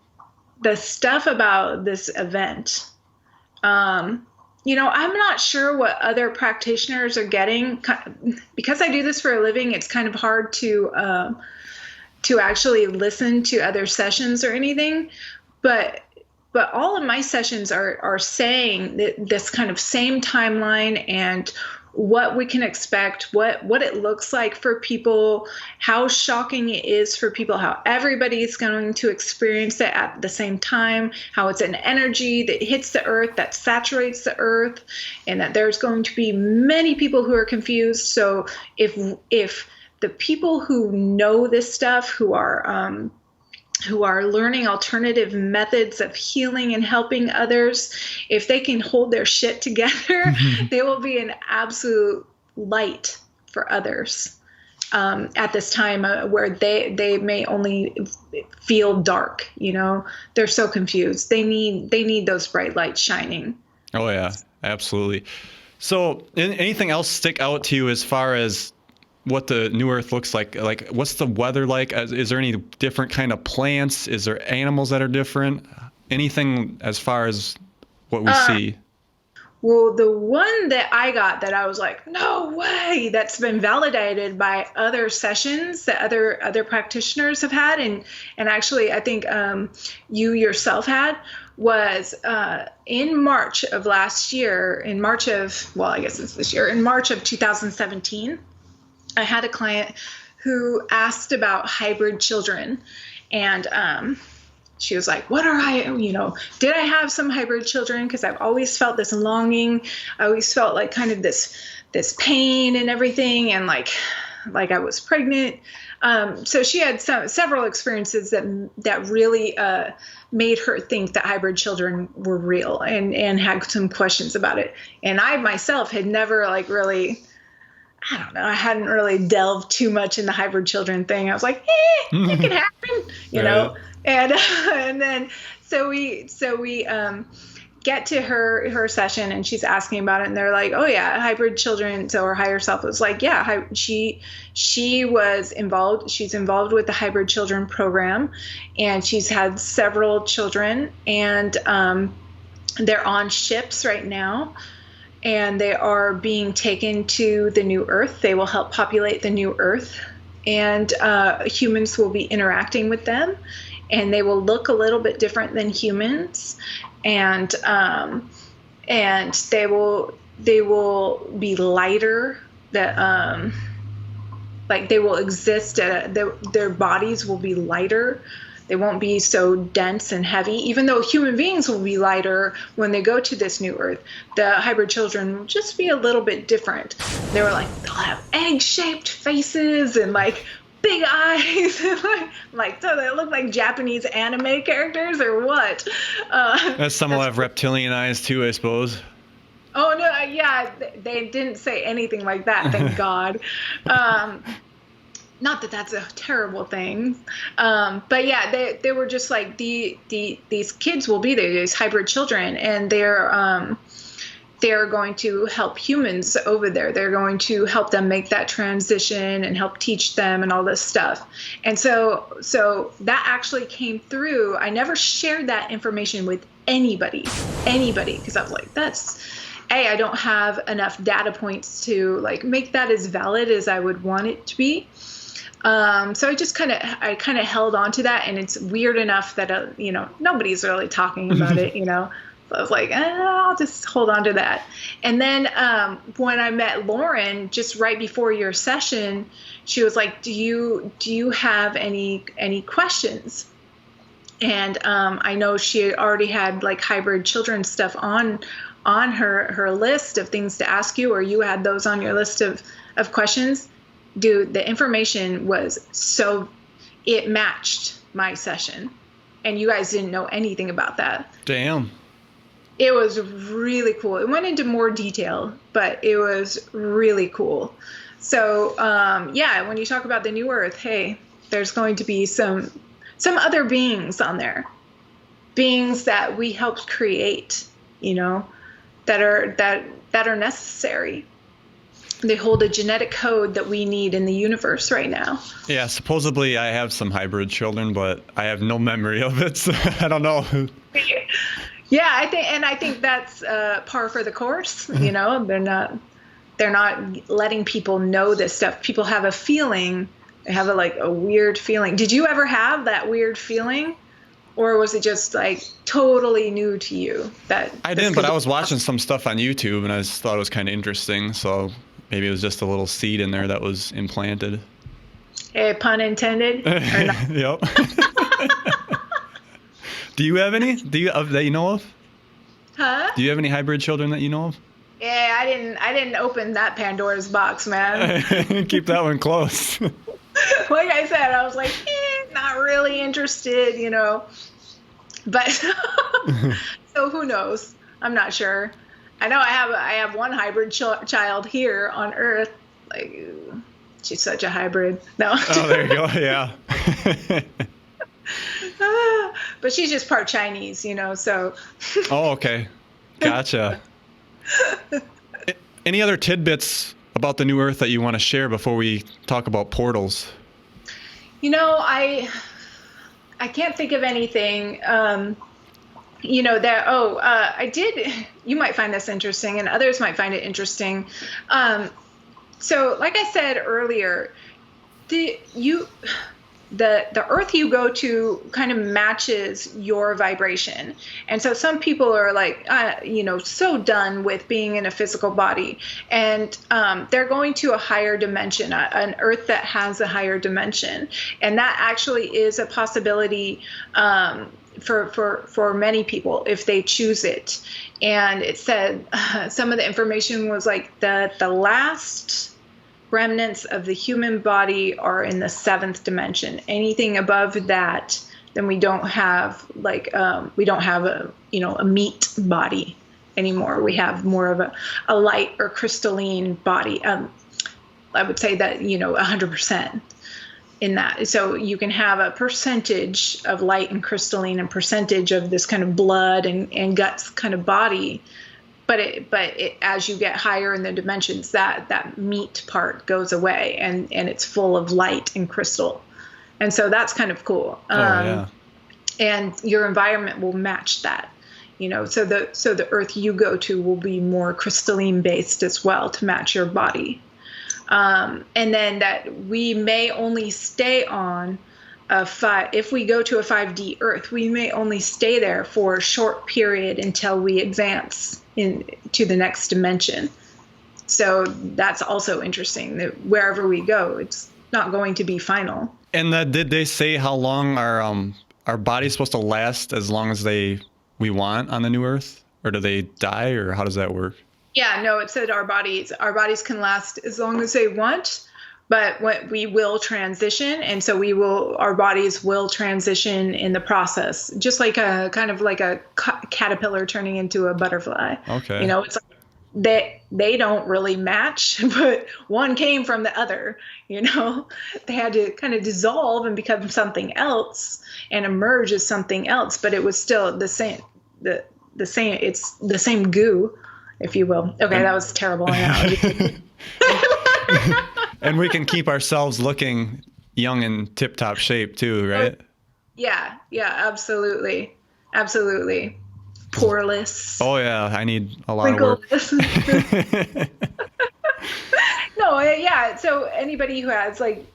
the stuff about this event. You know, I'm not sure what other practitioners are getting because I do this for a living. It's kind of hard to actually listen to other sessions or anything, but all of my sessions are saying that this kind of same timeline and what we can expect, what it looks like for people, how shocking it is for people, how everybody's going to experience it at the same time, how it's an energy that hits the earth, that saturates the earth, and that there's going to be many people who are confused. So if the people who know this stuff, who are learning alternative methods of healing and helping others, if they can hold their shit together, they will be an absolute light for others at this time where they may only feel dark. You know, they're so confused. They need those bright lights shining. Oh yeah, absolutely. So anything else stick out to you as far as what the new earth looks like? Like, what's the weather like? Is there any different kind of plants? Is there animals that are different? Anything as far as what we see? Well, the one that I got that I was like, no way, that's been validated by other sessions that other practitioners have had, and actually I think you yourself had, was in March of last year, in March of 2017. I had a client who asked about hybrid children, and she was like, did I have some hybrid children? Because I've always felt this longing. I always felt like kind of this pain and everything, and like I was pregnant. So she had several experiences that really made her think that hybrid children were real, and had some questions about it. And I myself had never really, I don't know, I hadn't really delved too much in the hybrid children thing. I was like, it can happen, you know? And then, so we get to her session, and she's asking about it, and they're like, oh yeah, hybrid children. So her higher self was like, yeah, she was involved. She's involved with the hybrid children program, and she's had several children, and they're on ships right now. And they are being taken to the new earth. They will help populate the new earth, and humans will be interacting with them, and they will look a little bit different than humans, and they will be lighter. That like they will exist their bodies will be lighter. They won't be so dense and heavy, even though human beings will be lighter when they go to this new earth. The hybrid children will just be a little bit different. They were like, they'll have egg-shaped faces and like big eyes. So they look like Japanese anime characters or what? Some will have reptilian eyes too, I suppose. Oh, no, yeah, they didn't say anything like that, thank God. Not that that's a terrible thing, but yeah, they were just like these kids will be there, these hybrid children, and they're going to help humans over there. They're going to help them make that transition and help teach them and all this stuff. And so that actually came through. I never shared that information with anybody, because I was like, I don't have enough data points to like make that as valid as I would want it to be. So I just kind of held on to that, and it's weird enough that, nobody's really talking about it, So I was like, I'll just hold on to that. And then, when I met Lauren just right before your session, she was like, do you have any questions? And, I know she had already had like hybrid children stuff on her list of things to ask you, or you had those on your list of questions. Dude, the information was it matched my session, and you guys didn't know anything about that. Damn. It was really cool. It went into more detail, but it was really cool. So, yeah, when you talk about the new Earth, hey, there's going to be some other beings on there, beings that we helped create, you know, that are necessary. They hold a genetic code that we need in the universe right now. Yeah, supposedly I have some hybrid children, but I have no memory of it, so I don't know. Yeah, I think that's par for the course. You know, they're not letting people know this stuff. People have a feeling. They have a weird feeling. Did you ever have that weird feeling, or was it just like totally new to you? That I didn't, but I was watching some stuff on YouTube, and I just thought it was kind of interesting. So maybe it was just a little seed in there that was implanted. Hey, pun intended. Or not? Yep. Do you have any? That you know of? Huh? Do you have any hybrid children that you know of? Yeah, I didn't open that Pandora's box, man. Keep that one close. Like I said, I was like, not really interested, you know. But so who knows? I'm not sure. I know I have one hybrid child here on Earth. Like, she's such a hybrid. No. Oh, there you go. Yeah. But she's just part Chinese, you know, so. Oh, okay. Gotcha. Any other tidbits about the new Earth that you want to share before we talk about portals? You know, I can't think of anything. You know, I did, you might find this interesting and others might find it interesting. So like I said earlier, the Earth you go to kind of matches your vibration. And so some people are like, you know, so done with being in a physical body, and they're going to a higher dimension, an Earth that has a higher dimension. And that actually is a possibility for many people if they choose it. And it said some of the information was like the last remnants of the human body are in the 7th dimension. Anything above that, then we don't have a meat body anymore. We have more of a light or crystalline body. I would say that, you know, 100% in that. So you can have a percentage of light and crystalline and percentage of this kind of blood and guts kind of body. But as you get higher in the dimensions, that meat part goes away, and it's full of light and crystal, and so that's kind of cool. Yeah. And your environment will match that, you know. So the Earth you go to will be more crystalline based as well to match your body, and then that we may only stay on if we go to a 5D Earth, we may only stay there for a short period until we advance into the next dimension. So that's also interesting, that wherever we go, it's not going to be final. And did they say how long our body's supposed to last, as long as we want on the new Earth, or do they die, or how does that work? Yeah, no, it said our bodies can last as long as they want. But what we will transition, and so our bodies will transition in the process, just like a kind of like a caterpillar turning into a butterfly. Okay. You know, it's like they don't really match, but one came from the other. You know, they had to kind of dissolve and become something else and emerge as something else, but it was still the same. It's the same goo, if you will. Okay, that was terrible. And we can keep ourselves looking young and tip-top shape too, right? Yeah, absolutely. Poreless. Oh yeah, I need a lot of work. No, yeah. So anybody who has, like,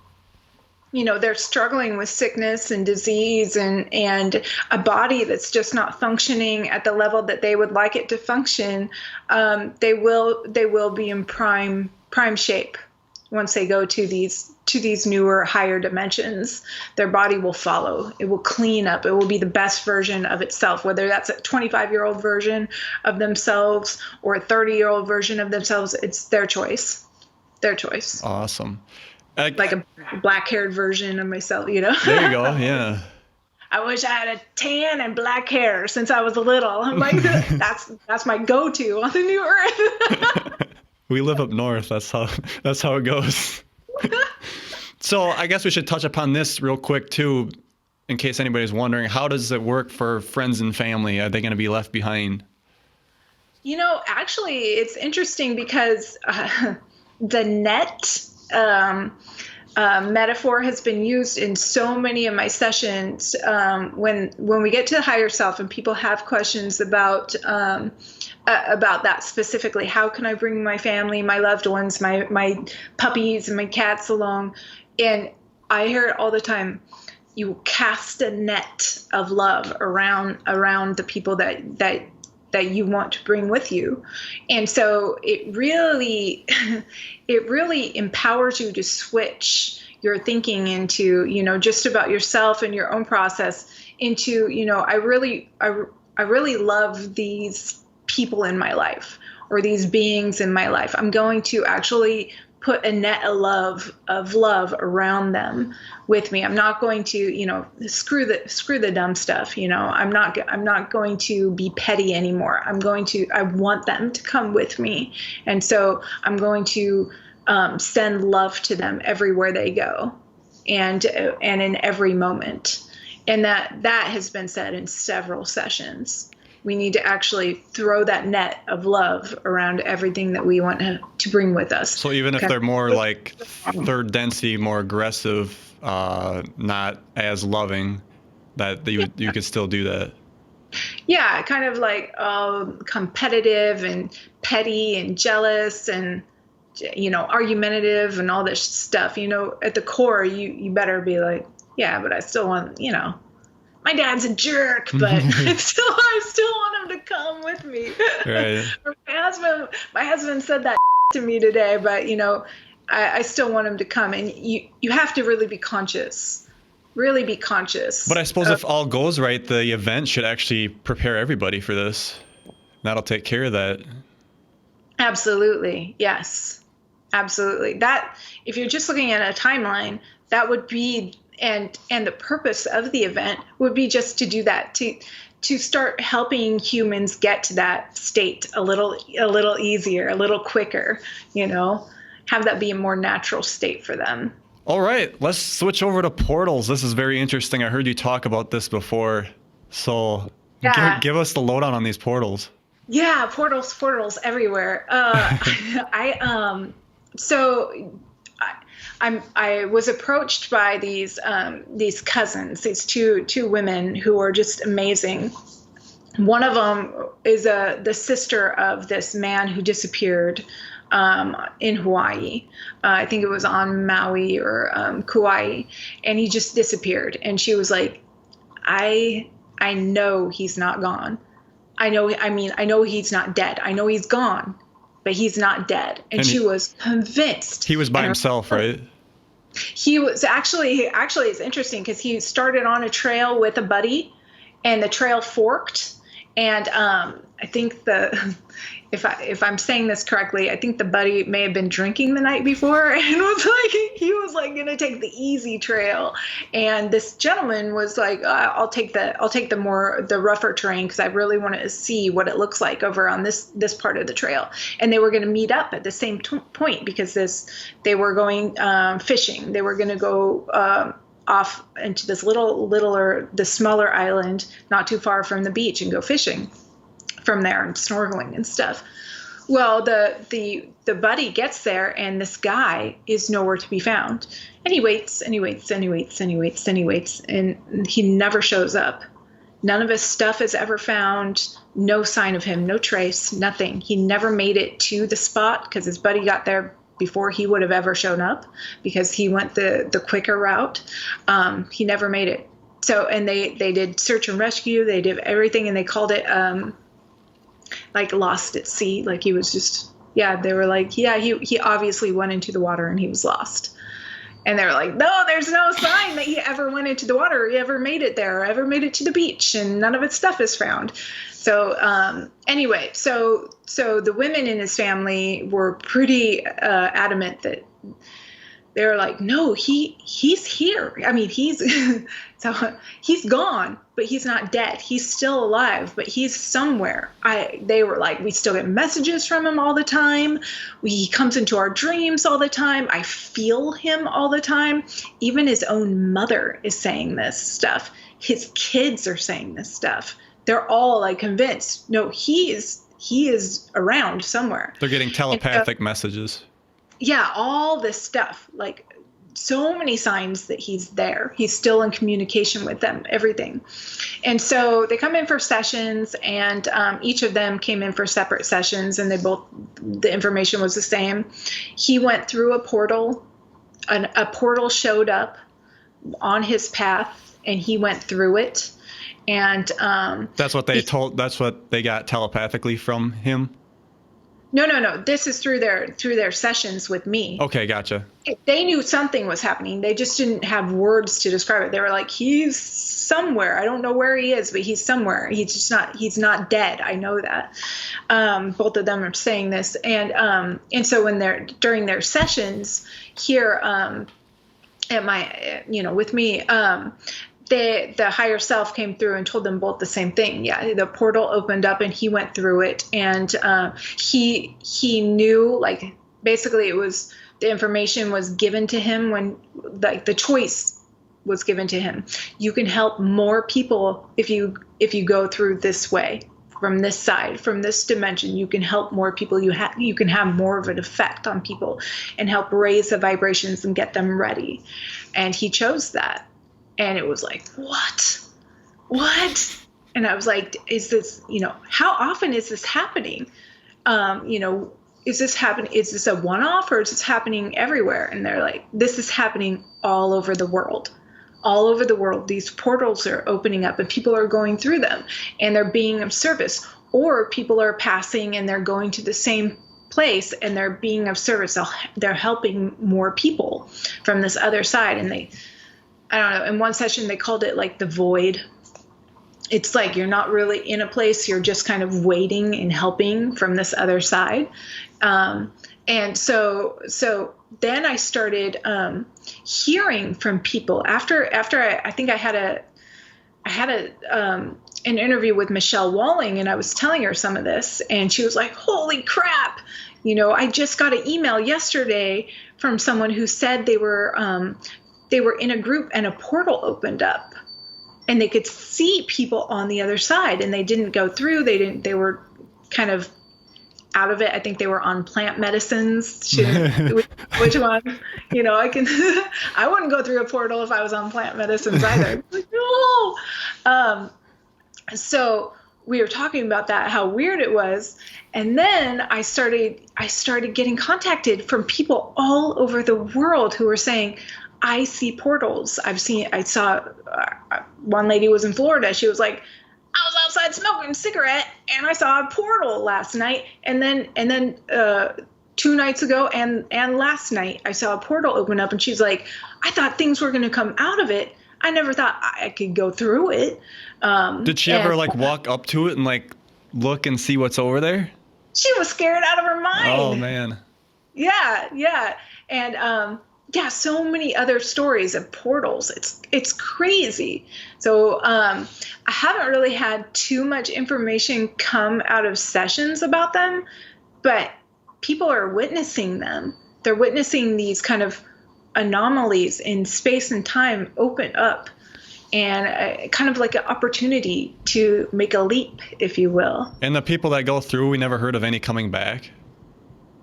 you know, they're struggling with sickness and disease and a body that's just not functioning at the level that they would like it to function, they will be in prime shape. Once they go to these newer, higher dimensions, their body will follow. It will clean up. It will be the best version of itself, whether that's a 25-year-old version of themselves or a 30-year-old version of themselves. It's their choice. Their choice. Awesome. Like a black-haired version of myself, you know? There you go. Yeah. I wish I had a tan and black hair since I was little. I'm like, that's my go-to on the new earth. We live up north. That's how it goes. So I guess we should touch upon this real quick too, in case anybody's wondering. How does it work for friends and family? Are they going to be left behind? Actually, it's interesting because the net metaphor has been used in so many of my sessions. When we get to the higher self and people have questions about that specifically, how can I bring my family, my loved ones, my puppies and my cats along? And I hear it all the time. You cast a net of love around the people that you want to bring with you. And so it really empowers you to switch your thinking into, just about yourself and your own process into, I really love these people in my life or these beings in my life. I'm going to actually put a net of love around them with me. I'm not going to, screw the dumb stuff. I'm not going to be petty anymore. I want them to come with me. And so I'm going to send love to them everywhere they go and in every moment. And that has been said in several sessions. We need to actually throw that net of love around everything that we want to bring with us. So even if they're more like third density, more aggressive, not as loving, that you could still do that. Yeah, kind of like competitive and petty and jealous and argumentative and all this stuff. At the core, you better be like, yeah, but I still want, my dad's a jerk, but I still want him to come with me. Right. My husband said that to me today, but I still want him to come. And you have to really be conscious. But I suppose if all goes right, the event should actually prepare everybody for this. That'll take care of that. Absolutely. Yes. Absolutely. That, if you're just looking at a timeline, that would be, and the purpose of the event would be just to do that, to start helping humans get to that state a little easier, a little quicker, have that be a more natural state for them. All right, let's switch over to portals. This is very interesting. I heard you talk about this before. So give us the lowdown on these portals. Yeah, portals everywhere. I was approached by these cousins, these two women who are just amazing. One of them is the sister of this man who disappeared in Hawaii. I think it was on Maui or Kauai, and he just disappeared. And she was like, I know he's not gone. I know he's not dead. I know he's gone, but he's not dead. And she was convinced. He was by himself, right? He was actually it's interesting because he started on a trail with a buddy, and the trail forked. And I think if I'm saying this correctly, I think the buddy may have been drinking the night before and he was like going to take the easy trail. And this gentleman was like, I'll take the rougher terrain because I really want to see what it looks like over on this part of the trail. And they were going to meet up at the same point because they were going fishing. They were going to go off into this the smaller island not too far from the beach and go fishing from there and snorkeling and stuff. Well, the buddy gets there and this guy is nowhere to be found. And he waits and he waits and he waits and he waits and he waits and he never shows up. None of his stuff is ever found. No sign of him, no trace, nothing. He never made it to the spot because his buddy got there before he would have ever shown up because he went the quicker route. He never made it. So, and they did search and rescue. They did everything, and they called it like lost at sea. Like he was just, they were like, he obviously went into the water and he was lost. And they were like, no, there's no sign that he ever went into the water, or he ever made it there, or ever made it to the beach, and none of his stuff is found. So anyway, so the women in his family were pretty adamant they're like, no, he's here. I mean, so he's gone, but he's not dead. He's still alive, but he's somewhere. They were like, we still get messages from him all the time. He comes into our dreams all the time. I feel him all the time. Even his own mother is saying this stuff. His kids are saying this stuff. They're all like convinced, no, he is around somewhere. They're getting telepathic messages. Yeah, all this stuff, like so many signs that he's there. He's still in communication with them, everything. And so they come in for sessions, and each of them came in for separate sessions, and the information was the same. He went through a portal. A portal showed up on his path, and he went through it. And that's what they got telepathically from him. No. This is through their sessions with me. Okay, gotcha. They knew something was happening. They just didn't have words to describe it. They were like, he's somewhere. I don't know where he is, but he's somewhere. He's not dead. I know that. Both of them are saying this. And so when during their sessions here at my, with me, the higher self came through and told them both the same thing. Yeah, the portal opened up and he went through it, and he knew, like, basically it was, the information was given to him when, like, the choice was given to him. You can help more people if you go through this way, from this side, from this dimension. You can help more people. You can have more of an effect on people and help raise the vibrations and get them ready. And he chose that. And it was like, what? And I was like, is this, how often is this happening? Is this happening? Is this a one-off, or is this happening everywhere? And they're like, this is happening all over the world. All over the world, these portals are opening up and people are going through them and they're being of service, or people are passing and they're going to the same place and they're being of service. They're helping more people from this other side. And I don't know, in one session they called it like the void. It's like you're not really in a place, you're just kind of waiting and helping from this other side. And so then I started hearing from people after I think I had an interview with Michelle Walling, and I was telling her some of this, and she was like, holy crap, I just got an email yesterday from someone who said they were in a group and a portal opened up and they could see people on the other side, and they didn't go through. They were kind of out of it. I think they were on plant medicines. Which one? I wouldn't go through a portal if I was on plant medicines either. Like, no. So we were talking about that, how weird it was. And then I started getting contacted from people all over the world who were saying, I see portals. I saw one lady was in Florida. She was like, I was outside smoking a cigarette and I saw a portal last night. And then 2 nights ago and last night I saw a portal open up, and she's like, I thought things were going to come out of it. I never thought I could go through it. Did she ever walk up to it and look and see what's over there? She was scared out of her mind. Oh man. Yeah. And, so many other stories of portals. It's crazy. So I haven't really had too much information come out of sessions about them, but people are witnessing them. They're witnessing these kind of anomalies in space and time open up, and kind of like an opportunity to make a leap, if you will. And the people that go through, we never heard of any coming back?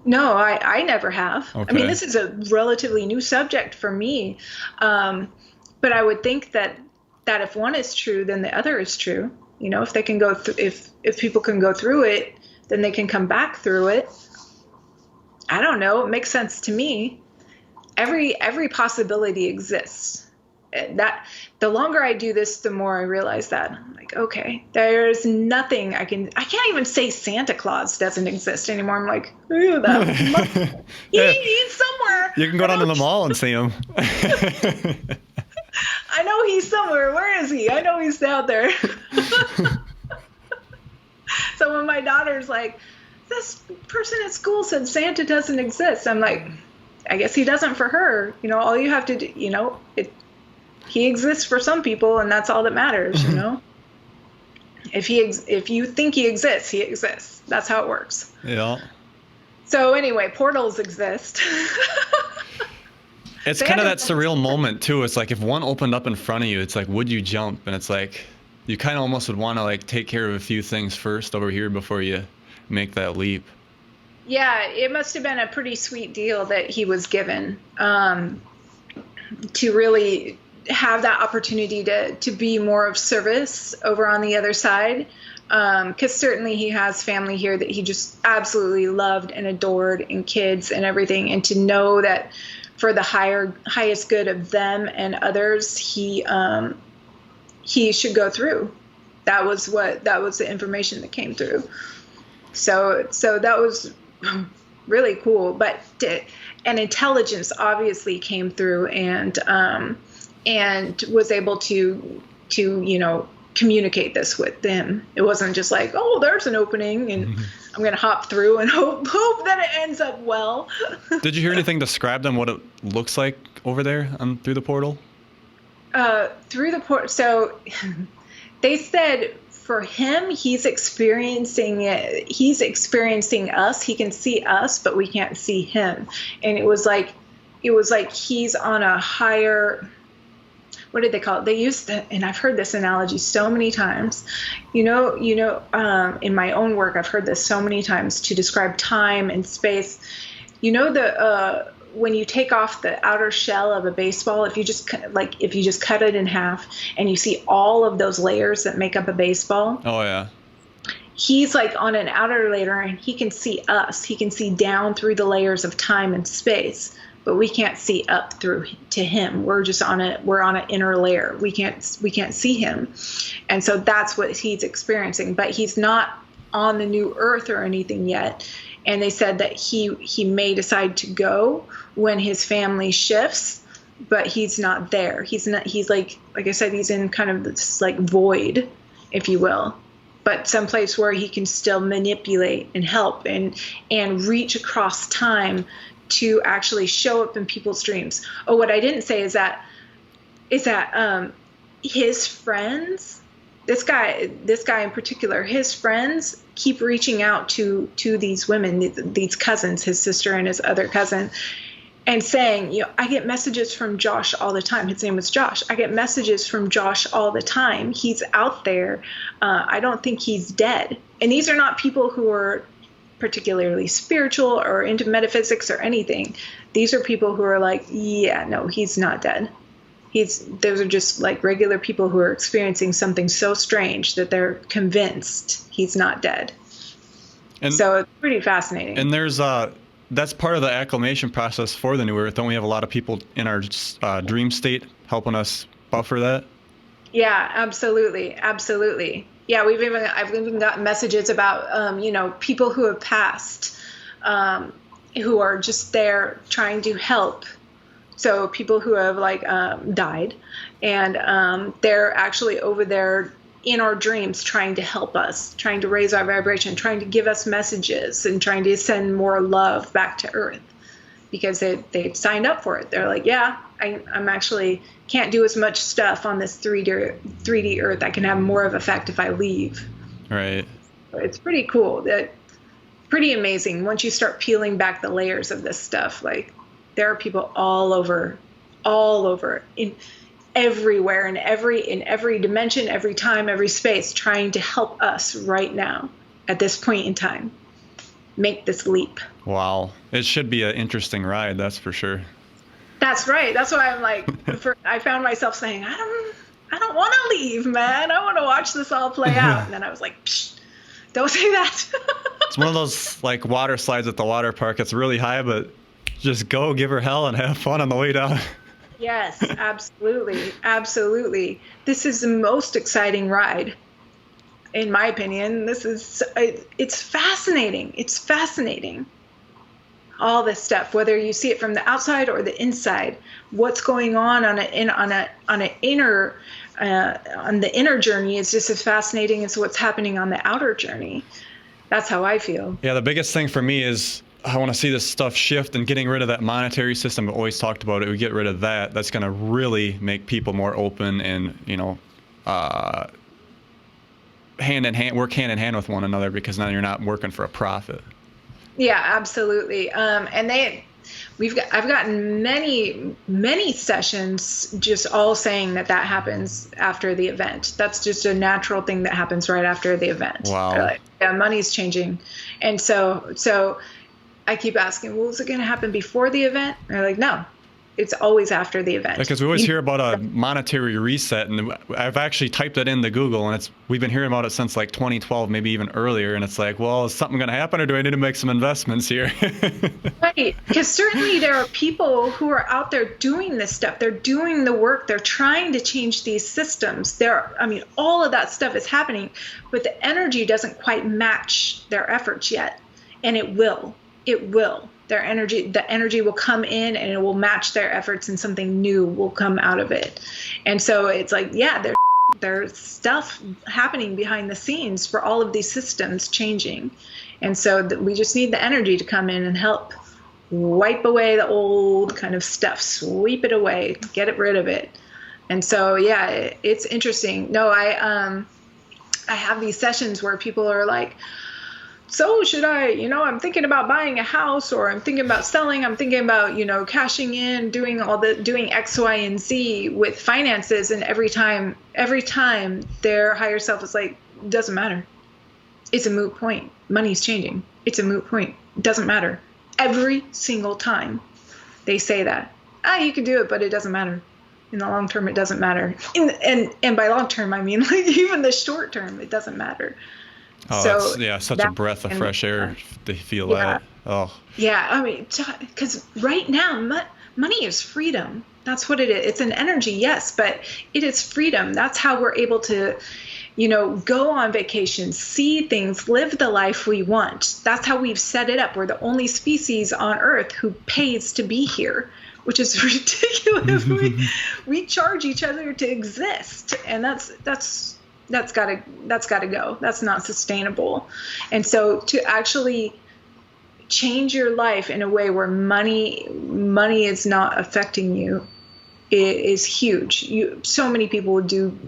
No, I never have. Okay. I mean, this is a relatively new subject for me. But I would think that if one is true, then the other is true. If they can go if people can go through it, then they can come back through it. I don't know. It makes sense to me. Every possibility exists. That the longer I do this, the more I realize that. I'm like, okay, there's nothing I can't even say Santa Claus doesn't exist anymore. I'm like, he's somewhere. You can go down to the mall and see him. I know he's somewhere. Where is he? I know he's out there. So when my daughter's like, this person at school said Santa doesn't exist, I'm like, I guess he doesn't for her. All you have to do, he exists for some people, and that's all that matters. If you think he exists, he exists. That's how it works. Yeah. So anyway, portals exist. It's kind of that surreal moment too. It's like if one opened up in front of you, it's like, would you jump? And it's like, you kind of almost would want to like take care of a few things first over here before you make that leap. Yeah, it must have been a pretty sweet deal that he was given, to really have that opportunity to be more of service over on the other side. Because certainly he has family here that he just absolutely loved and adored, and kids and everything. And to know that for the highest good of them and others, he should go through. That was the information that came through. So that was really cool. But an intelligence obviously came through and was able to communicate this with them. It wasn't just like, oh, there's an opening and I'm going to hop through and hope that it ends up well. Did you hear anything describe them, what it looks like over there through the portal? Through the portal. So they said for him, he's experiencing it. He's experiencing us. He can see us, but we can't see him. And it was like he's on a higher, what did they call it? They used to, and I've heard this analogy so many times, in my own work, I've heard this so many times to describe time and space. When you take off the outer shell of a baseball, if you just cut it in half and you see all of those layers that make up a baseball. Oh yeah. He's like on an outer layer and he can see us. He can see down through the layers of time and space. But we can't see up through to him. We're just on an inner layer. We can't see him. And so that's what he's experiencing. But he's not on the new earth or anything yet. And they said that he may decide to go when his family shifts, but he's not there. He's like I said, he's in kind of this like void, if you will. But someplace where he can still manipulate and help and reach across time to actually show up in people's dreams. Oh, what I didn't say is that his friends, this guy in particular, his friends keep reaching out to these women, these cousins, his sister and his other cousin, and saying, I get messages from Josh all the time. His name was Josh. I get messages from Josh all the time. He's out there. I don't think he's dead. And these are not people who are particularly spiritual or into metaphysics or anything. These are people who are like, yeah, no, he's not dead. Those are just like regular people who are experiencing something so strange that they're convinced he's not dead. And so it's pretty fascinating. And there's that's part of the acclimation process for the new earth. Don't we have a lot of people in our dream state helping us buffer that? Yeah, absolutely. Yeah, I've even gotten messages about people who have passed, who are just there trying to help. So people who have died, and they're actually over there in our dreams trying to help us, trying to raise our vibration, trying to give us messages, and trying to send more love back to Earth, because they've signed up for it. They're like, yeah, I'm actually can't do as much stuff on this 3D Earth. I can have more of effect if I leave. Right. It's pretty cool. Pretty amazing. Once you start peeling back the layers of this stuff, like there are people all over, everywhere, in every dimension, every time, every space, trying to help us right now at this point in time make this leap. Wow. It should be an interesting ride, that's for sure. That's right. That's why I'm like, I found myself saying, I don't want to leave, man. I want to watch this all play out. And then I was like, psh, don't say that. It's one of those like water slides at the water park. It's really high, but just go, give her hell, and have fun on the way down. Yes, absolutely. Absolutely. This is the most exciting ride, in my opinion. It's fascinating. It's fascinating. All this stuff, whether you see it from the outside or the inside, what's going on the inner journey is just as fascinating as what's happening on the outer journey. That's how I feel. Yeah, the biggest thing for me is I want to see this stuff shift, and getting rid of that monetary system. I've always talked about it. We get rid of that. That's going to really make people more open and, hand in hand, work hand in hand with one another, because now you're not working for a profit. Yeah, absolutely. I've gotten many sessions just all saying that happens after the event. That's just a natural thing that happens right after the event. Wow. Like, yeah, money's changing. And so I keep asking, well, is it going to happen before the event? And they're like, no, it's always after the event. Because we always hear about a monetary reset, and I've actually typed it into Google, and we've been hearing about it since like 2012, maybe even earlier. And it's like, well, is something going to happen, or do I need to make some investments here? Right, because certainly there are people who are out there doing this stuff. They're doing the work. They're trying to change these systems. All of that stuff is happening, but the energy doesn't quite match their efforts yet, and it will. It will. The energy will come in, and it will match their efforts, and something new will come out of it. And so it's like, yeah, there's stuff happening behind the scenes for all of these systems changing. And so we just need the energy to come in and help wipe away the old kind of stuff, sweep it away, get rid of it. And so, yeah, it's interesting. No, I have these sessions where people are like, so should I, I'm thinking about buying a house, or I'm thinking about selling, I'm thinking about, cashing in, doing X, Y, and Z with finances. And every time their higher self is like, doesn't matter. It's a moot point. Money's changing. It's a moot point. It doesn't matter. Every single time they say that. You can do it, but it doesn't matter. In the long term, it doesn't matter. And by long term, I mean like even the short term, it doesn't matter. Oh, so, such a breath of fresh air to feel that. Oh. Yeah, because right now, money is freedom. That's what it is. It's an energy, yes, but it is freedom. That's how we're able to, go on vacation, see things, live the life we want. That's how we've set it up. We're the only species on Earth who pays to be here, which is ridiculous. we charge each other to exist, and that's gotta go. That's not sustainable. And so to actually change your life in a way where money is not affecting you is huge. So many people would do,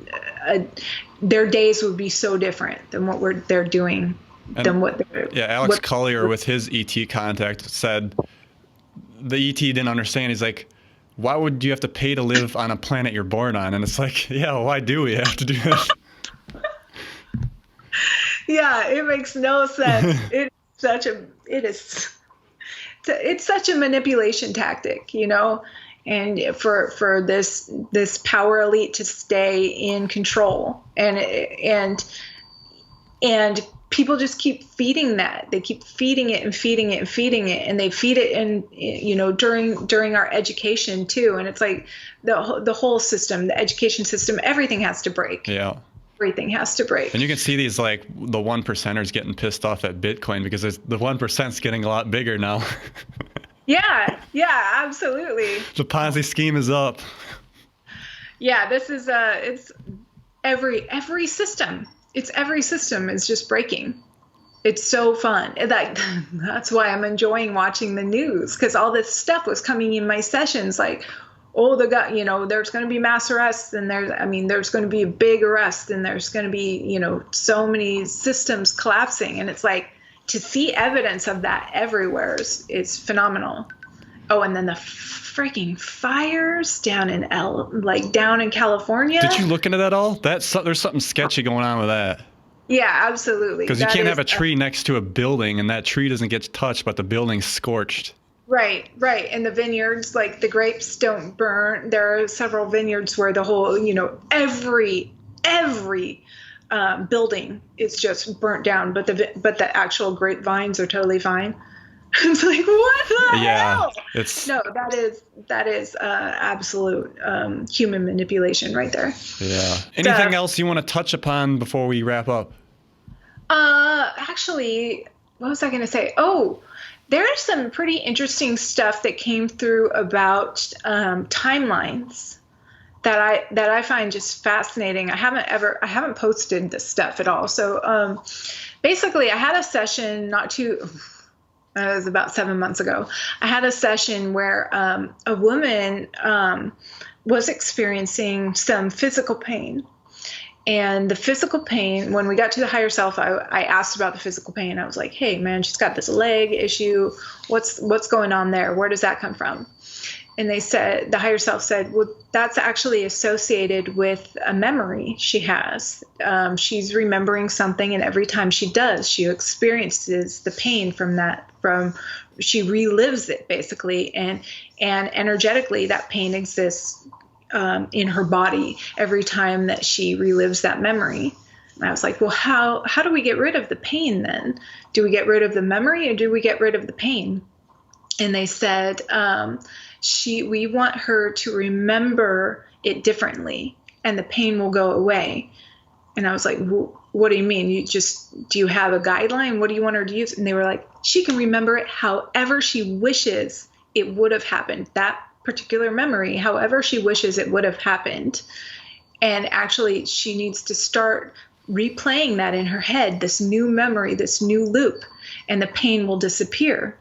their days would be so different than what they're doing. Alex Collier with his ET contact said the ET didn't understand. He's like, why would you have to pay to live on a planet you're born on? And it's like, yeah, why do we have to do that? Yeah, it makes no sense. It's such a manipulation tactic, and for this power elite to stay in control, and people just keep feeding that. They keep feeding it and feeding it and feeding it, and they feed it in during our education too. And it's like the whole system, the education system, everything has to break. Yeah. Everything has to break. And you can see these, like, the 1%ers getting pissed off at Bitcoin because the 1%'s getting a lot bigger now. Yeah, absolutely. The Ponzi scheme is up. Yeah, this is it's every system. It's every system is just breaking. It's so fun. That's why I'm enjoying watching the news, because all this stuff was coming in my sessions like, there's going to be mass arrests, and there's going to be a big arrest, and there's going to be, so many systems collapsing. And it's like, to see evidence of that everywhere is phenomenal. Oh, and then the freaking fires down in California. Did you look into that all? There's something sketchy going on with that. Yeah, absolutely. Because you can't have a tree next to a building, and that tree doesn't get touched, but the building's scorched. Right. And the vineyards, like the grapes don't burn. There are several vineyards where the whole, every building is just burnt down, but the actual grapevines are totally fine. It's like, what the hell? That is absolute human manipulation right there. Yeah. Anything else you want to touch upon before we wrap up? Actually, what was I going to say? Oh, there's some pretty interesting stuff that came through about timelines that I find just fascinating. I haven't posted this stuff at all. So basically, I had a session It was about 7 months ago. I had a session where a woman was experiencing some physical pain. And the physical pain, when we got to the higher self, I asked about the physical pain. I was like, hey, man, she's got this leg issue. What's going on there? Where does that come from? And they said, the higher self said, well, that's actually associated with a memory she has. She's remembering something, and every time she does, she experiences the pain from that. She relives it basically, and energetically, that pain exists in her body every time that she relives that memory. And I was like, well, how do we get rid of the pain then? Do we get rid of the memory, or do we get rid of the pain? And they said, we want her to remember it differently, and the pain will go away. And I was like, what do you mean? Do you have a guideline? What do you want her to use? And they were like, she can remember it however she wishes it would have happened. That particular memory, however she wishes it would have happened. And actually, she needs to start replaying that in her head, this new memory, this new loop, and the pain will disappear.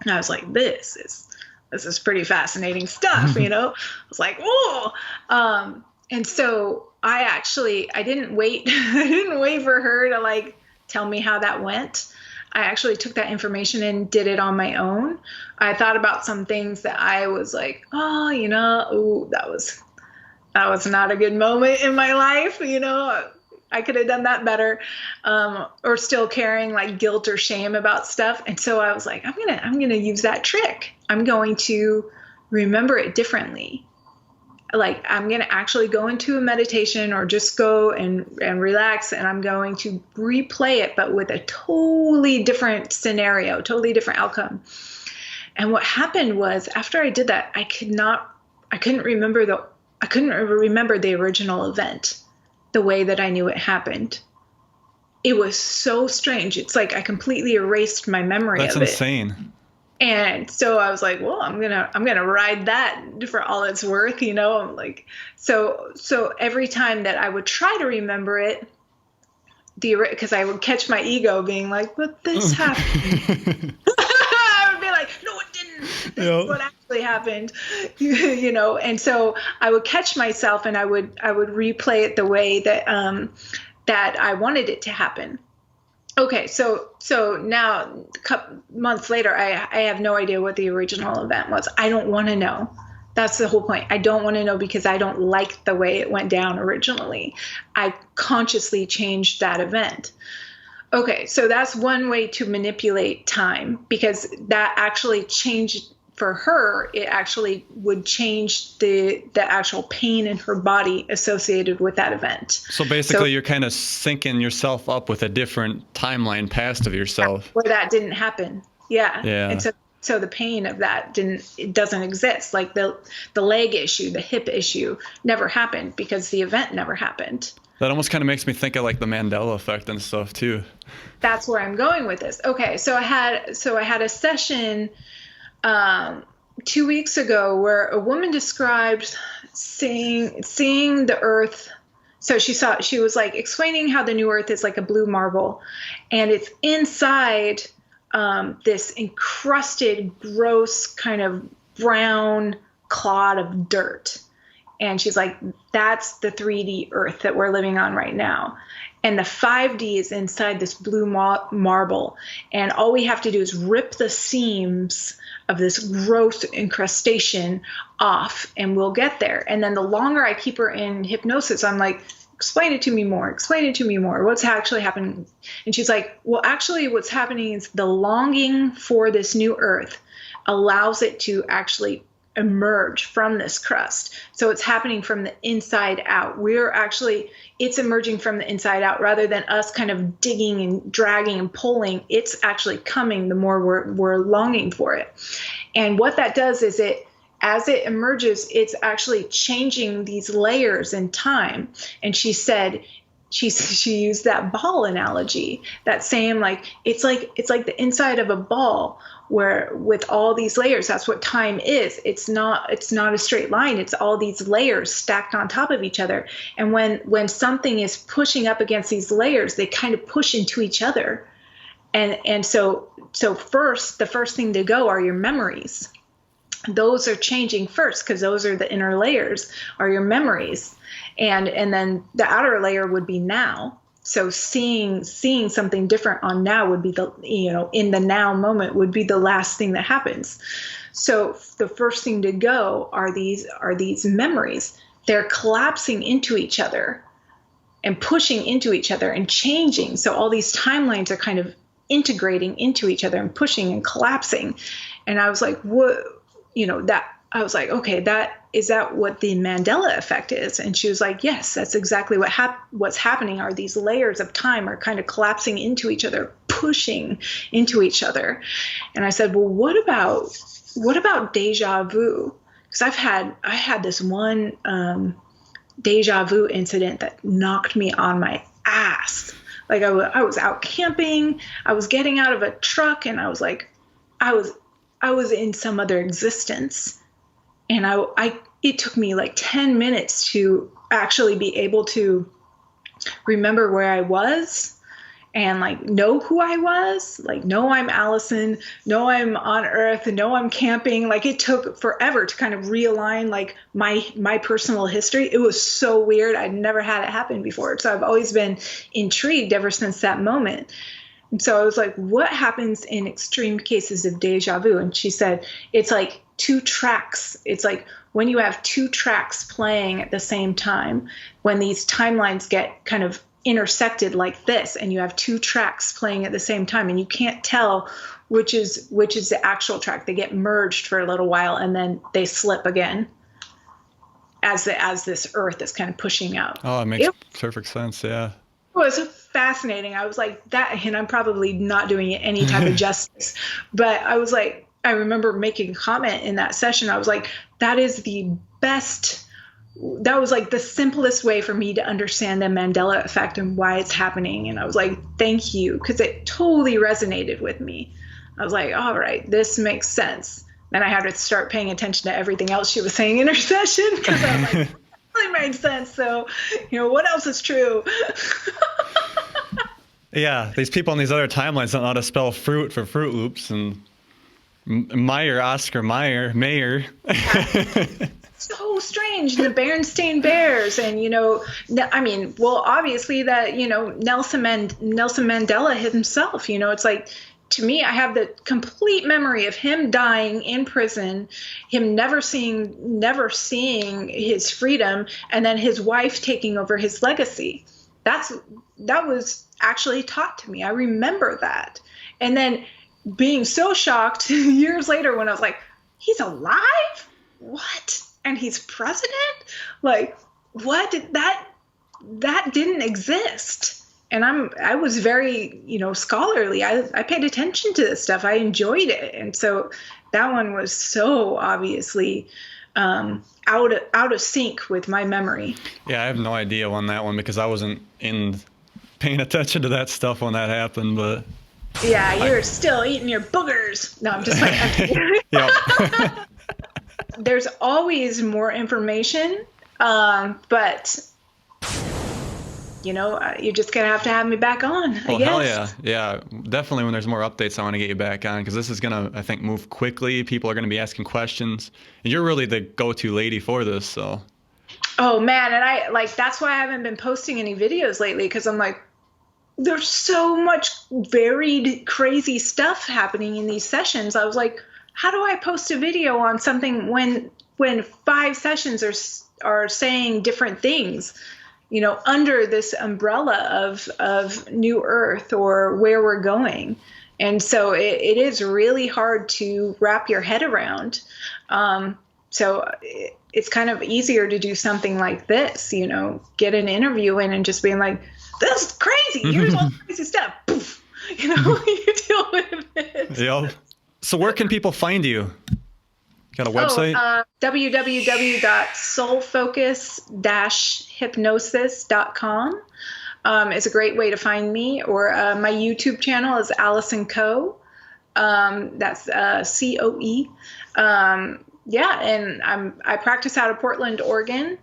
And I was like, this is pretty fascinating stuff, I was like, whoa. And so I didn't wait. I didn't wait for her to like tell me how that went. I actually took that information and did it on my own. I thought about some things that I was like, that was not a good moment in my life. I could have done that better, or still carrying like guilt or shame about stuff. And so I was like, I'm going to use that trick. I'm going to remember it differently. Like I'm going to actually go into a meditation or just go and relax. And I'm going to replay it, but with a totally different scenario, totally different outcome. And what happened was after I did that, I couldn't remember the original event the way that I knew it happened. It was so strange. It's like I completely erased my memory of it. That's insane. And so I was like, well, I'm gonna ride that for all it's worth, I'm like, so every time that I would try to remember it, because I would catch my ego being like, but this happened. I would be like, no, it didn't. This is what actually happened, And so I would catch myself, and I would replay it the way that that I wanted it to happen. Okay, so now a couple months later, I have no idea what the original event was. I don't want to know. That's the whole point. I don't want to know because I don't like the way it went down originally. I consciously changed that event. Okay, so that's one way to manipulate time, because that actually changed for her. It actually would change the actual pain in her body associated with that event. So basically, you're kind of syncing yourself up with a different timeline past of yourself. Where that didn't happen. Yeah. And so the pain of that doesn't exist. Like the leg issue, the hip issue never happened because the event never happened. That almost kind of makes me think of like the Mandela effect and stuff too. That's where I'm going with this. Okay, so I had a session 2 weeks ago where a woman described seeing the earth. So she was like explaining how the new earth is like a blue marble, and it's inside this encrusted, gross kind of brown clod of dirt. And she's like, that's the 3D earth that we're living on right now. And the 5D is inside this blue marble. And all we have to do is rip the seams of this gross incrustation off, and we'll get there. And then the longer I keep her in hypnosis, I'm like, explain it to me more. What's actually happening? And she's like, well, actually what's happening is the longing for this new earth allows it to actually emerge from this crust. So it's happening from the inside out. It's emerging from the inside out rather than us kind of digging and dragging and pulling. It's actually coming the more we're longing for it. And what that does is as it emerges, it's actually changing these layers in time. And she said, she used that ball analogy, that same, like, it's like the inside of a ball where with all these layers, that's what time is. It's not a straight line. It's all these layers stacked on top of each other. And when something is pushing up against these layers, they kind of push into each other. So first, the first thing to go are your memories. Those are changing first because those are the inner layers, are your memories. And then the outer layer would be now. So seeing something different on now would be in the now moment would be the last thing that happens. So the first thing to go are these memories. They're collapsing into each other and pushing into each other and changing. So all these timelines are kind of integrating into each other and pushing and collapsing. And I was like, what, I was like, okay, is that what the Mandela effect is? And she was like, yes, that's exactly what's happening. Are these layers of time are kind of collapsing into each other, pushing into each other. And I said, well, what about deja vu? Because I had this one deja vu incident that knocked me on my ass. Like I was out camping, I was getting out of a truck, and I was like, I was in some other existence. And it took me like 10 minutes to actually be able to remember where I was and like know who I was, like know I'm Allison, know I'm on Earth, know I'm camping. Like it took forever to kind of realign like my personal history. It was so weird. I'd never had it happen before. So I've always been intrigued ever since that moment. And so I was like, what happens in extreme cases of deja vu? And she said, it's like two tracks. It's like when you have two tracks playing at the same time, when these timelines get kind of intersected like this, and you have two tracks playing at the same time, and you can't tell which is the actual track. They get merged for a little while, and then they slip again as this Earth is kind of pushing out. Oh, it makes perfect sense. Yeah. It was fascinating. I was like that, and I'm probably not doing it any type of justice, but I was like, I remember making a comment in that session. I was like, that is the best. That was like the simplest way for me to understand the Mandela effect and why it's happening. And I was like, thank you, because it totally resonated with me. I was like, all right, this makes sense. Then I had to start paying attention to everything else she was saying in her session, because I was like, really made sense. So, what else is true? Yeah, these people on these other timelines don't know how to spell fruit for Fruit Loops, and Meyer, Oscar Mayer. So strange. The Berenstain Bears, and obviously that Nelson Mandela himself. It's like, to me, I have the complete memory of him dying in prison, him never seeing his freedom, and then his wife taking over his legacy. That was actually taught to me. I remember that. And then being so shocked years later when I was like, he's alive? What? And he's president? Like, what? That didn't exist. And I was very, scholarly. I paid attention to this stuff. I enjoyed it. And so that one was so obviously out of sync with my memory. Yeah, I have no idea on that one because I wasn't paying attention to that stuff when that happened. But yeah, you're still eating your boogers. No, I'm just like, yeah. There's always more information, but you're just gonna have to have me back on. Well, hell yeah, definitely. When there's more updates, I want to get you back on, because this is gonna, I think, move quickly. People are gonna be asking questions, and you're really the go-to lady for this. So. Oh man, and that's why I haven't been posting any videos lately, because I'm like, there's so much varied, crazy stuff happening in these sessions. I was like, how do I post a video on something when 5 sessions are saying different things? Under this umbrella of New Earth or where we're going. And so it is really hard to wrap your head around. So it's kind of easier to do something like this, get an interview in and just being like, this is crazy. Here's all the crazy stuff. Poof. You deal with it. Yep. So where can people find you? Got a website? www.soulfocus-hypnosis.com is a great way to find me. Or my YouTube channel is Allison Coe. That's COE. And I practice out of Portland, Oregon.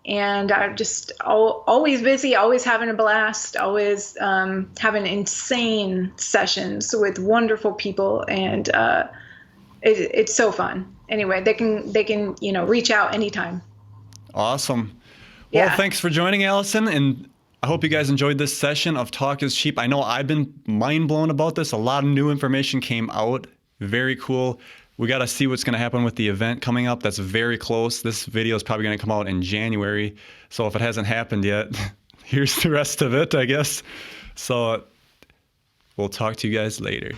And I'm just always busy, always having a blast, always having insane sessions with wonderful people, and it's so fun. Anyway, they can reach out anytime. Awesome. Well, Yeah. thanks for joining, Allison, and I hope you guys enjoyed this session of Talk is Cheap. I know I've been mind blown about this. A lot of new information came out. Very cool. We got to see what's going to happen with the event coming up. That's very close. This video is probably going to come out in January. So if it hasn't happened yet, here's the rest of it, I guess. So we'll talk to you guys later.